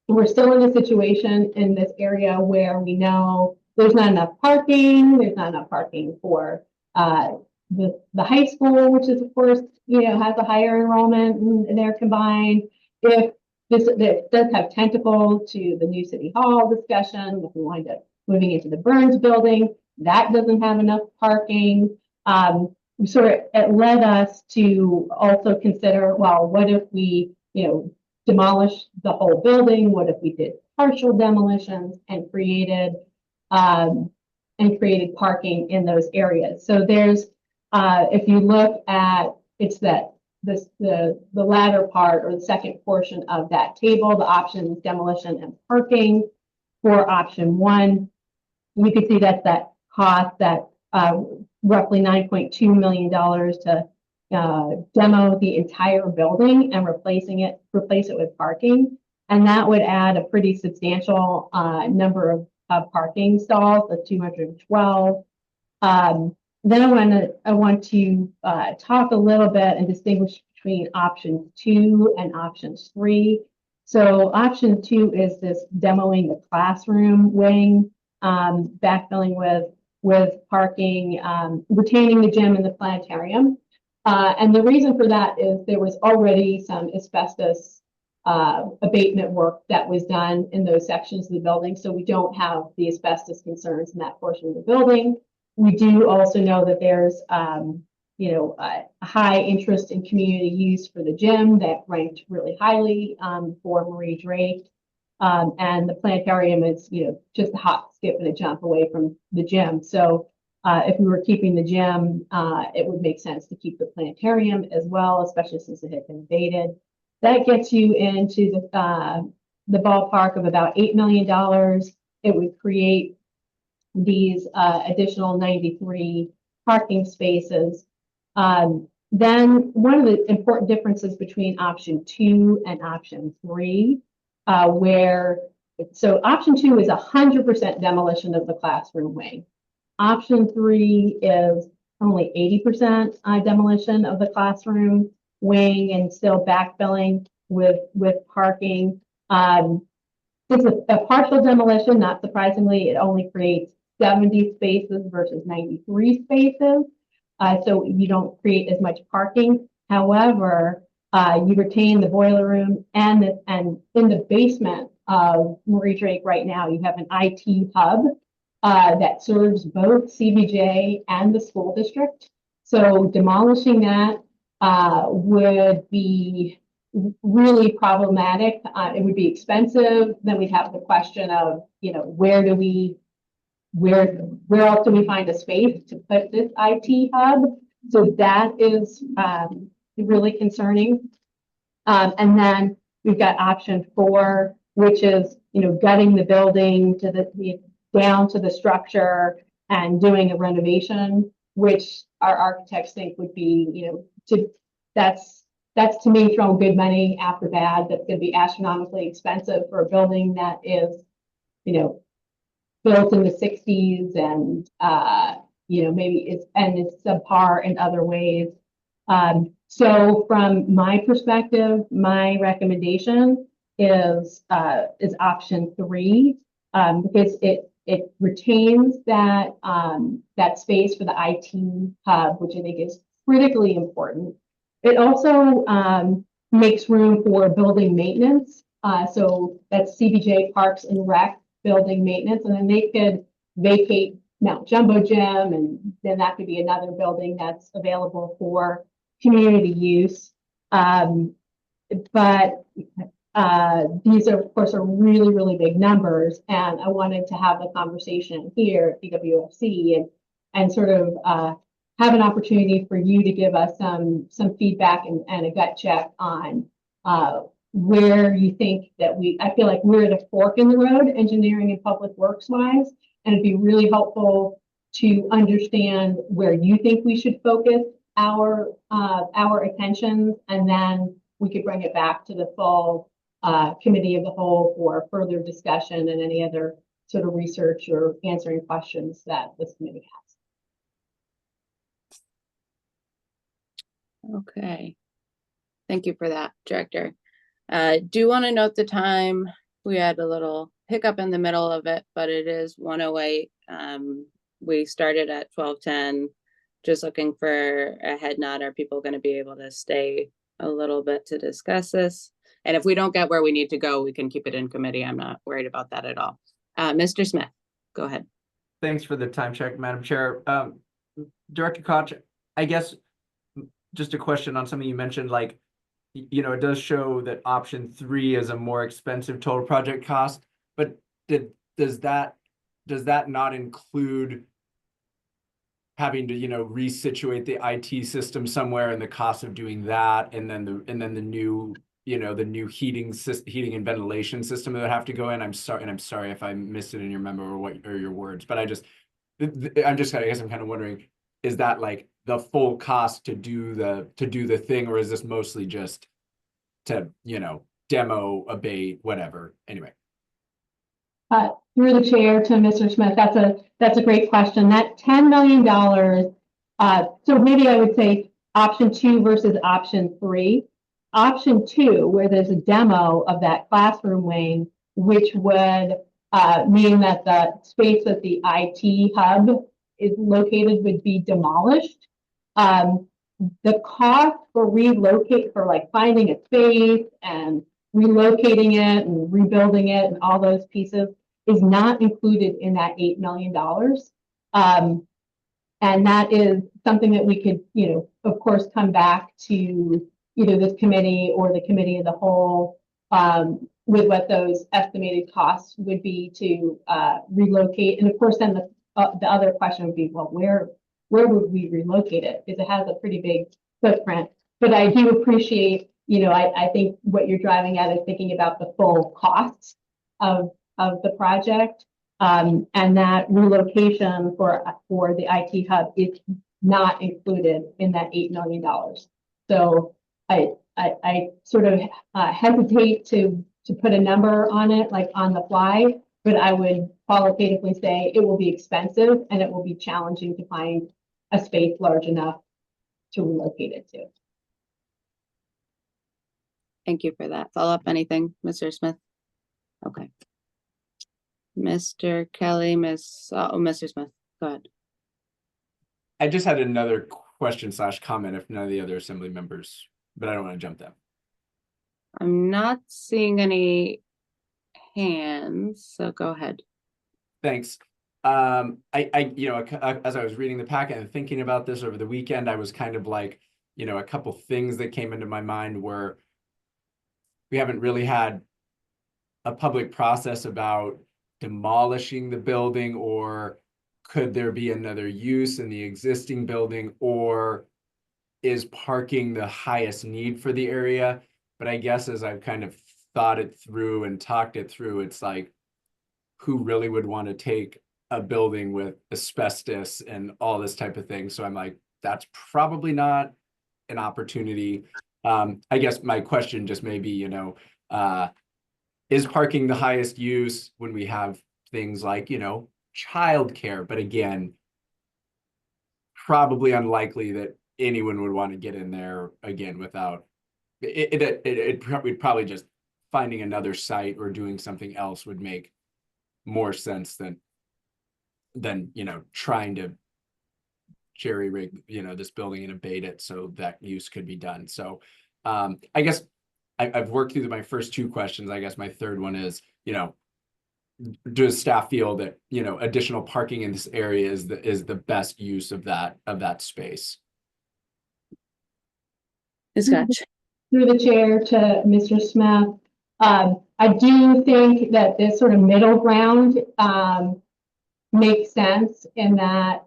We're still in a situation in this area where we know there's not enough parking. There's not enough parking for the high school, which is of course has a higher enrollment, and they're combined. If this does have tentacle to the new city hall discussion, if we wind up moving into the Burns building, that doesn't have enough parking. It led us to also consider, well, what if we, demolish the whole building? What if we did partial demolitions and created parking in those areas? So there's, if you look at, it's that the latter part or the second portion of that table, the options demolition and parking for option 1. You can see that's that cost, that roughly $9.2 million to demo the entire building and replace it with parking. And that would add a pretty substantial number of parking stalls, of 212. Then I want to talk a little bit and distinguish between option 2 and options 3. So option 2 is this demoing the classroom wing, backfilling with parking, retaining the gym and the planetarium. And the reason for that is there was already some asbestos abatement work that was done in those sections of the building. So we don't have the asbestos concerns in that portion of the building. We do also know that there's, a high interest in community use for the gym that ranked really highly for Marie Drake. And the planetarium is, just a hop, skip, and a jump away from the gym. So if we were keeping the gym, it would make sense to keep the planetarium as well, especially since it had been abated. That gets you into the ballpark of about $8 million. It would create these additional 93 parking spaces. Then one of the important differences between option 2 and option 3, so option 2 is 100% demolition of the classroom wing. Option 3 is only 80% demolition of the classroom wing and still backfilling with parking. It's a partial demolition, not surprisingly, it only creates 70 spaces versus 93 spaces. So you don't create as much parking. However, you retain the boiler room and in the basement of Marie Drake right now, you have an IT hub that serves both CBJ and the school district. So demolishing that would be really problematic. It would be expensive. Then we'd have the question of, where else do we find a space to put this IT hub? So that is really concerning. And then we've got option 4, which is, gutting the building to down to the structure and doing a renovation, which our architects think would be, that's to me throwing good money after bad. That's going to be astronomically expensive for a building that is, built in the 60s and, maybe it's subpar in other ways. So from my perspective, my recommendation is option 3, because it retains that that space for the IT hub, which I think is critically important. It also makes room for building maintenance. So that's CBJ Parks and Rec building maintenance, and then they could vacate Mount Jumbo Gym, and then that could be another building that's available for community use. But these are, of course, are really, really big numbers, and I wanted to have the conversation here at PWFC and sort of have an opportunity for you to give us some feedback and a gut check on where you think that I feel like we're at a fork in the road, engineering and public works wise, and it'd be really helpful to understand where you think we should focus our attention, and then we could bring it back to the full committee of the whole for further discussion and any other sort of research or answering questions that this committee has. Okay. Thank you for that, Director. Do want to note the time. We had a little hiccup in the middle of it, but it is 1:08. We started at 12:10. Just looking for a head nod. Are people going to be able to stay a little bit to discuss this? And if we don't get where we need to go, we can keep it in committee. I'm not worried about that at all. Mr. Smith, go ahead. Thanks for the time check, Madam Chair. Director Koch, I guess just a question on something you mentioned, like, you know, it does show that option 3 is a more expensive total project cost, but does that not include having to, you know, resituate the IT system somewhere and the cost of doing that, and then the new, you know, the new heating and ventilation system that would have to go in? I'm sorry if I missed it in your memo or your words, but I guess I'm kind of wondering, is that like the full cost to do the thing, or is this mostly just to, you know, demo, abate, whatever? Anyway. Through the chair to Mr. Smith, that's a great question. That $10 million, so maybe I would say option 2 versus option 3. Option 2, where there's a demo of that classroom wing, which would mean that the space that the IT hub is located would be demolished. The cost for like finding a space and relocating it and rebuilding it and all those pieces is not included in that $8 million. And that is something that we could, you know, of course, come back to either this committee or the committee of the whole with what those estimated costs would be to relocate. And of course, then the other question would be, well, where would we relocate it? Because it has a pretty big footprint. But I do appreciate, you know, I think what you're driving at is thinking about the full costs of the project. And that relocation for the IT hub is not included in that $8 million. So I sort of hesitate to put a number on it, like on the fly, but I would qualitatively say it will be expensive and it will be challenging to find a space large enough to relocate it to. Thank you for that. Follow up anything, Mr. Smith? Okay. Mr. Kelly, Mr. Smith, go ahead. I just had another question / comment if none of the other assembly members, but I don't want to jump them. I'm not seeing any hands, so go ahead. Thanks. I you know, as I was reading the packet and thinking about this over the weekend, I was kind of like, you know, a couple things that came into my mind were we haven't really had a public process about demolishing the building, or could there be another use in the existing building, or is parking the highest need for the area? But I guess as I've kind of thought it through and talked it through, it's like, who really would want to take a building with asbestos and all this type of thing? So I'm like, that's probably not an opportunity. I guess my question just may be, you know, is parking the highest use when we have things like, you know, childcare? But again, probably unlikely that anyone would want to get in there again without we'd probably just finding another site or doing something else would make more sense than trying to jerry rig this building and abate it so that use could be done. So I guess I've worked through my first two questions. I guess my third one is, does staff feel that additional parking in this area is the best use of that space? Ms. Gotch. Through the chair to Mr. Smith, I do think that this sort of middle ground makes sense in that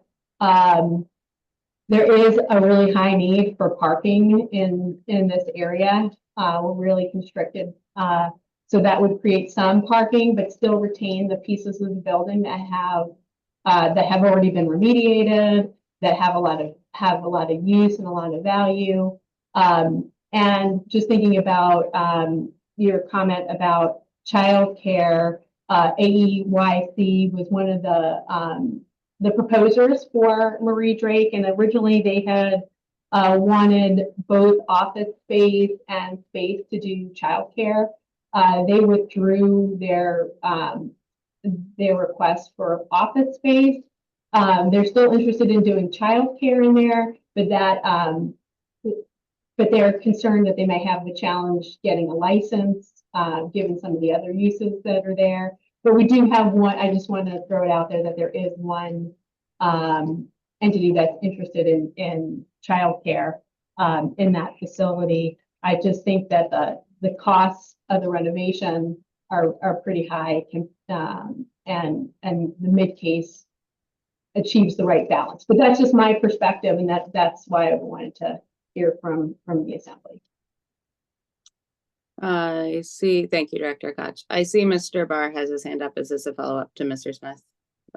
there is a really high need for parking in this area. We're really constricted. So that would create some parking, but still retain the pieces of the building that have already been remediated, that have a lot of use and a lot of value. And just thinking about your comment about childcare, AEYC was one of the proposers for Marie Drake, and originally they had wanted both office space and space to do childcare. They withdrew their request for office space. They're still interested in doing childcare in there, but they're concerned that they may have the challenge getting a license, given some of the other uses that are there. But we do have one. I just want to throw it out there that there is one entity that's interested in childcare in that facility. I just think that the costs of the renovation are pretty high, and the mid case achieves the right balance. But that's just my perspective, and that's why I wanted to hear from the assembly. I see. Thank you, Director Koch. I see Mr. Barr has his hand up. Is this a follow-up to Mr. Smith?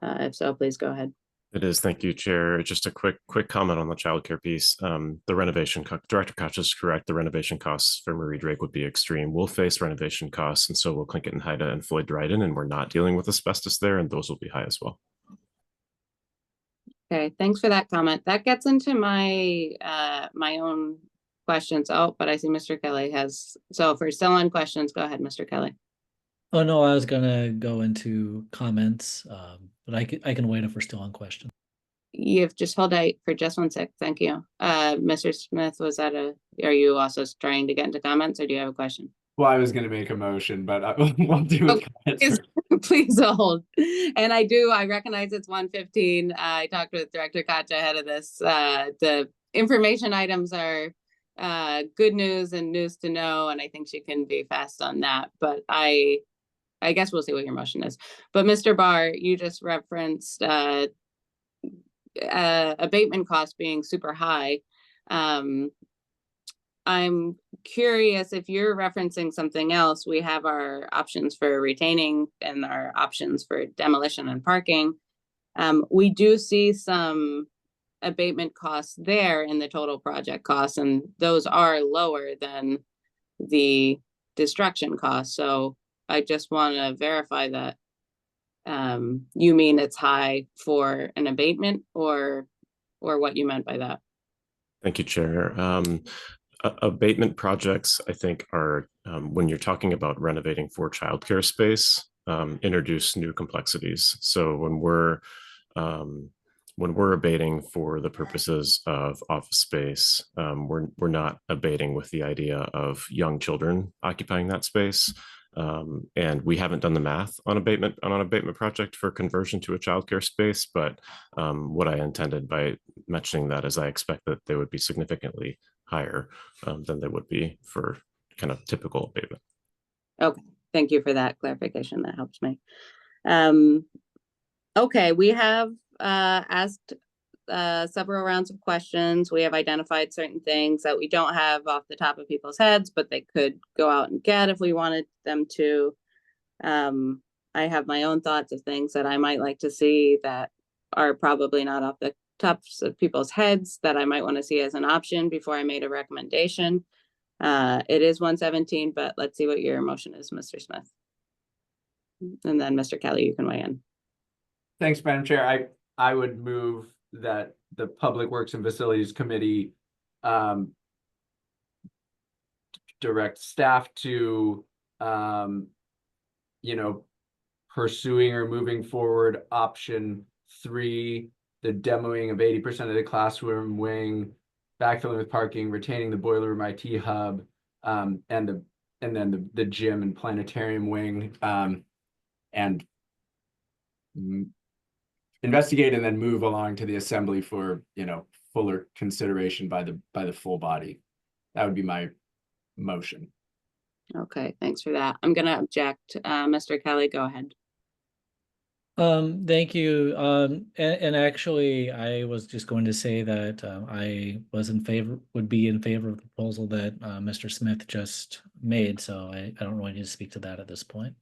If so, please go ahead. It is. Thank you, Chair. Just a quick comment on the childcare piece. The renovation, Director Koch is correct. The renovation costs for Marie Drake would be extreme. We'll face renovation costs, and so will Tlingit and Haida and Floyd Dryden, and we're not dealing with asbestos there, and those will be high as well. Okay, thanks for that comment. That gets into my my own questions. Oh, but I see Mr. Kelly has. So if we're still on questions, go ahead, Mr. Kelly. Oh no, I was gonna go into comments, but I can wait if we're still on question. You've just hold out for just 1 sec. Thank you. Mr. Smith, are you also trying to get into comments, or do you have a question? Well, I was going to make a motion, but we'll do it. Okay, please hold. And I recognize it's 1:15. I talked with Director Koch ahead of this. The information items are good news and news to know, and I think she can be fast on that. But I guess we'll see what your motion is. But Mr. Barr, you just referenced abatement costs being super high. I'm curious if you're referencing something else. We have our options for retaining and our options for demolition and parking. We do see some abatement costs there in the total project costs, and those are lower than the destruction costs. So I just want to verify that you mean it's high for an abatement, or what you meant by that. Thank you, Chair. Abatement projects, I think, are when you're talking about renovating for childcare space, introduce new complexities. So when we're abating for the purposes of office space, we're not abating with the idea of young children occupying that space. And we haven't done the math on an abatement project for conversion to a childcare space, but what I intended by mentioning that is I expect that they would be significantly higher than they would be for kind of typical abatement. Okay, thank you for that clarification. That helps me. Okay, we have asked several rounds of questions. We have identified certain things that we don't have off the top of people's heads, but they could go out and get if we wanted them to. I have my own thoughts of things that I might like to see that are probably not off the tops of people's heads that I might want to see as an option before I made a recommendation. It is 1:17, but let's see what your motion is, Mr. Smith. And then Mr. Kelly, you can weigh in. Thanks, Madam Chair. I would move that the Public Works and Facilities Committee direct staff to you know, pursuing or moving forward option 3, the demoing of 80% of the classroom wing, backfilling with parking, retaining the boiler room IT hub, and then the gym and planetarium wing, and investigate and then move along to the assembly for, you know, fuller consideration by the full body. That would be my motion. Okay, thanks for that. I'm gonna object. Mr. Kelly, go ahead. Thank you. And actually, I was just going to say that I would be in favor of the proposal that Mr. Smith just made. So I don't really need to speak to that at this point.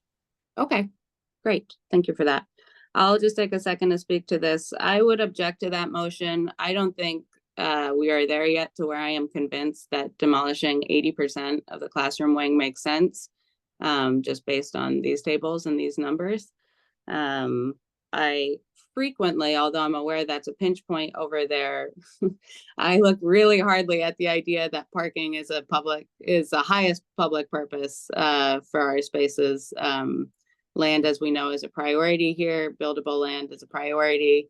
Okay, great. Thank you for that. I'll just take a second to speak to this. I would object to that motion. I don't think we are there yet to where I am convinced that demolishing 80% of the classroom wing makes sense, just based on these tables and these numbers. I frequently, although I'm aware that's a pinch point over there, I look really hardly at the idea that parking is the highest public purpose for our spaces. Land, as we know, is a priority here. Buildable land is a priority.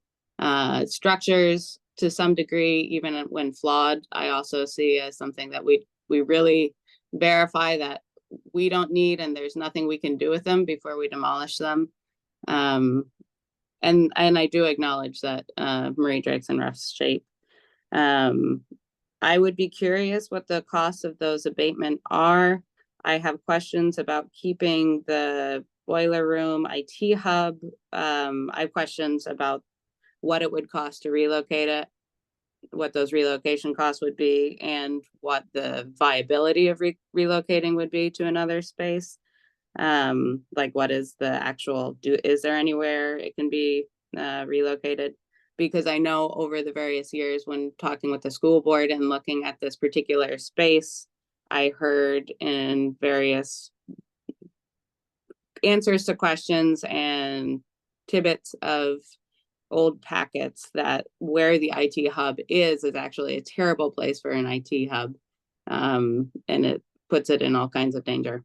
Structures, to some degree, even when flawed, I also see as something that we really verify that we don't need, and there's nothing we can do with them before we demolish them. And I do acknowledge that Marie Drake's in rough shape. I would be curious what the costs of those abatement are. I have questions about keeping the boiler room IT hub. I have questions about what it would cost to relocate it, what those relocation costs would be, and what the viability of relocating would be to another space. Like what is the actual, is there anywhere it can be relocated? Because I know over the various years when talking with the school board and looking at this particular space, I heard in various answers to questions and tidbits of old packets that where the IT hub is actually a terrible place for an IT hub. And it puts it in all kinds of danger.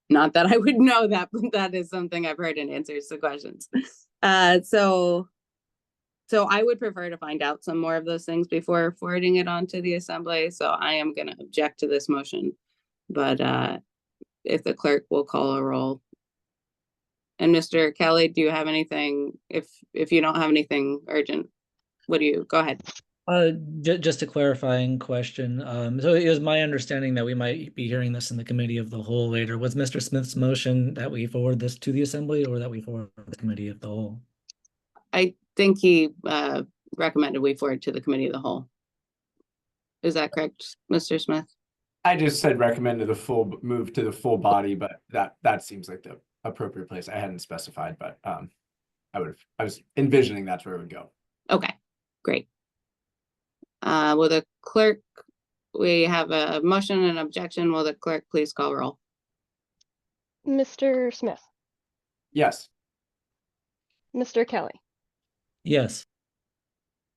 Not that I would know that, but that is something I've heard in answers to questions. So I would prefer to find out some more of those things before forwarding it on to the assembly. So I am going to object to this motion, but if the clerk will call a roll. And Mr. Kelly, do you have anything? If you don't have anything urgent, go ahead. Just a clarifying question. So it was my understanding that we might be hearing this in the committee of the whole later. Was Mr. Smith's motion that we forward this to the assembly or that we forward the committee of the whole? I think he recommended we forward to the committee of the whole. Is that correct, Mr. Smith? I just said recommend to the full move to the full body, but that seems like the appropriate place. I hadn't specified, but I was envisioning that's where it would go. Okay, great. Will the clerk, we have a motion and objection. Will the clerk please call roll? Mr. Smith, Yes. Mr. Kelly, Yes.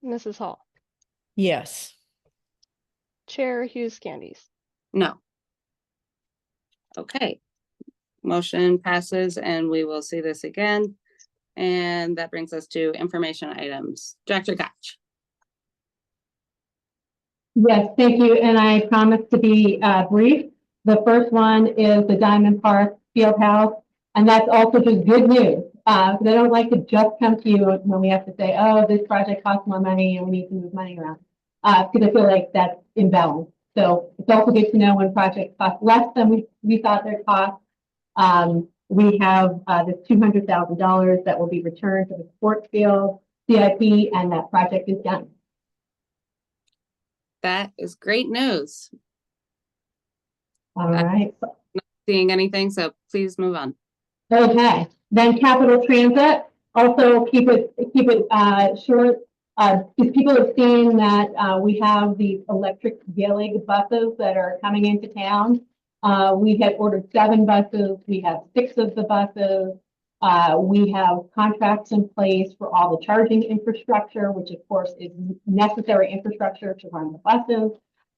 Mrs. Hall, Yes. Chair Hughes Candies. No. Okay. Motion passes and we will see this again. And that brings us to information items. Director Koch. Yes, thank you. And I promise to be brief. The first one is the Diamond Park Fieldhouse, and that's also just good news. Because I don't like to just come to you when we have to say, oh, this project costs more money and we need to move money around. Because I feel like that's imbalanced. So it's also good to know when projects cost less than we thought they'd cost. We have this $200,000 that will be returned to the sports field CIP, and that project is done. That is great news. All right. Not seeing anything, so please move on. Okay. Then Capital Transit, also keep it short. Because people have seen that we have these electric Gillig buses that are coming into town. We had ordered 7 buses. We have 6 of the buses. We have contracts in place for all the charging infrastructure, which of course is necessary infrastructure to run the buses.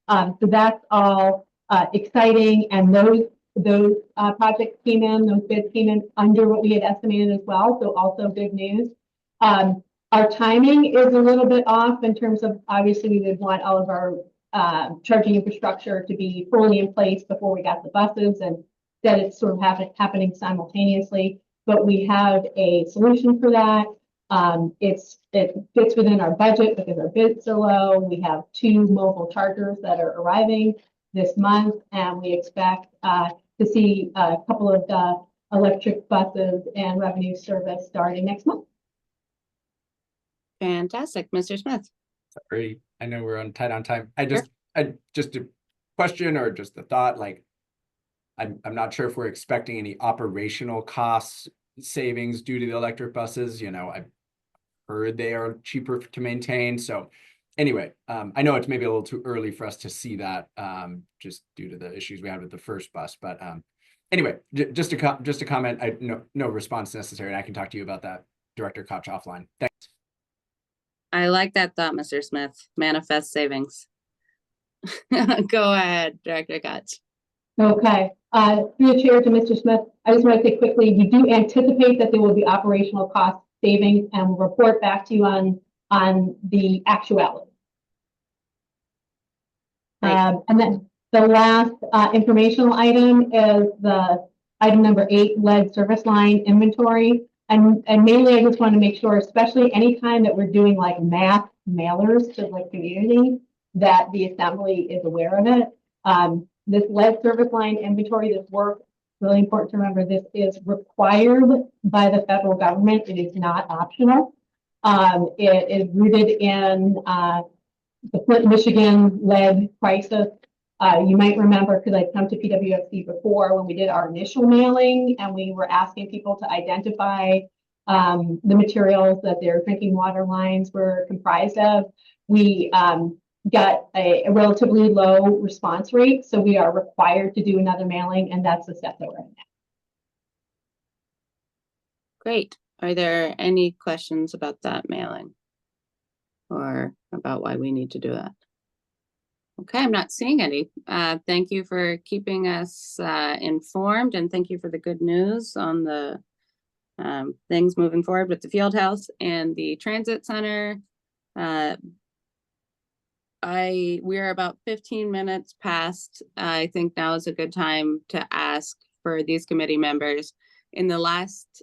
So that's all exciting. And those those projects came in, those bids came in under what we had estimated as well, so also good news. Our timing is a little bit off in terms of, obviously, we would want all of our charging infrastructure to be fully in place before we got the buses, and that it's sort of happening simultaneously. But we have a solution for that. It fits within our budget because our bids are low. We have 2 mobile chargers that are arriving this month, and we expect to see a couple of the electric buses and revenue service starting next month. Fantastic. Mr. Smith. Sorry, I know we're tight on time. I just a question or just a thought, like, I'm not sure if we're expecting any operational costs savings due to the electric buses. You know, I've heard they are cheaper to maintain. So anyway, I know it's maybe a little too early for us to see that, just due to the issues we had with the first bus. But anyway, just a comment. No response necessary. And I can talk to you about that, Director Koch, offline. Thanks. I like that thought, Mr. Smith. Manifest savings. Go ahead, Director Koch. Okay, through the chair to Mr. Smith, I just want to say quickly, we do anticipate that there will be operational cost savings, and we'll report back to you on the actuality. Right. And then the last informational item is the item number 8, lead service line inventory. And mainly, I just want to make sure, especially anytime that we're doing like mass mailers to the community, that the assembly is aware of it. This lead service line inventory, this work, really important to remember, this is required by the federal government. It is not optional. It is rooted in the Flint, Michigan lead crisis. You might remember, because I've come to PWFC before, when we did our initial mailing and we were asking people to identify the materials that their drinking water lines were comprised of. We got a relatively low response rate, so we are required to do another mailing, and that's the step that we're in now. Great. Are there any questions about that mailing? Or about why we need to do that? Okay, I'm not seeing any. Thank you for keeping us informed, and thank you for the good news on the things moving forward with the field house and the transit center. We're about 15 minutes past. I think now is a good time to ask for these committee members. In the last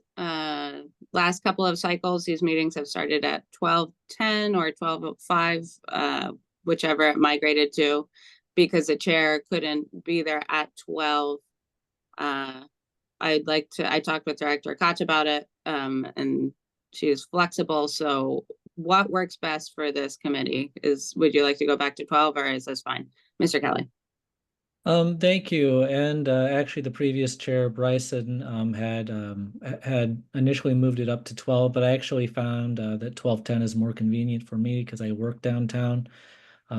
couple of cycles, these meetings have started at 12:10 or 12:05, whichever it migrated to, because the chair couldn't be there at 12. I talked with Director Koch about it, and she's flexible. So what works best for this committee is, would you like to go back to 12 or is this fine? Mr. Kelly. Thank you. And actually, the previous chair, Bryson, had initially moved it up to 12, but I actually found that 12:10 is more convenient for me because I work downtown.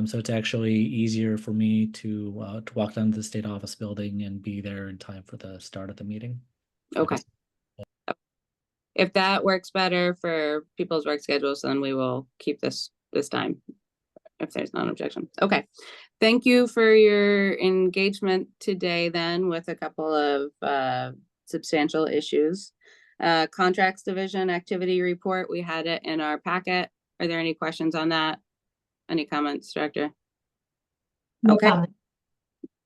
So it's actually easier for me to walk down to the state office building and be there in time for the start of the meeting. Okay. If that works better for people's work schedules, then we will keep this time, if there's not an objection. Okay. Thank you for your engagement today then with a couple of substantial issues. Contracts Division activity report, we had it in our packet. Are there any questions on that? Any comments, Director? No Okay. comment.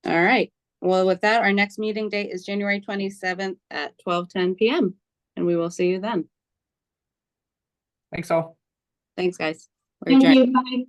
All right. Well, with that, our next meeting date is January 27th at 12:10 p.m. and we will see you then. Thanks all. Thanks, guys. We're Thank adjourned. you. Bye.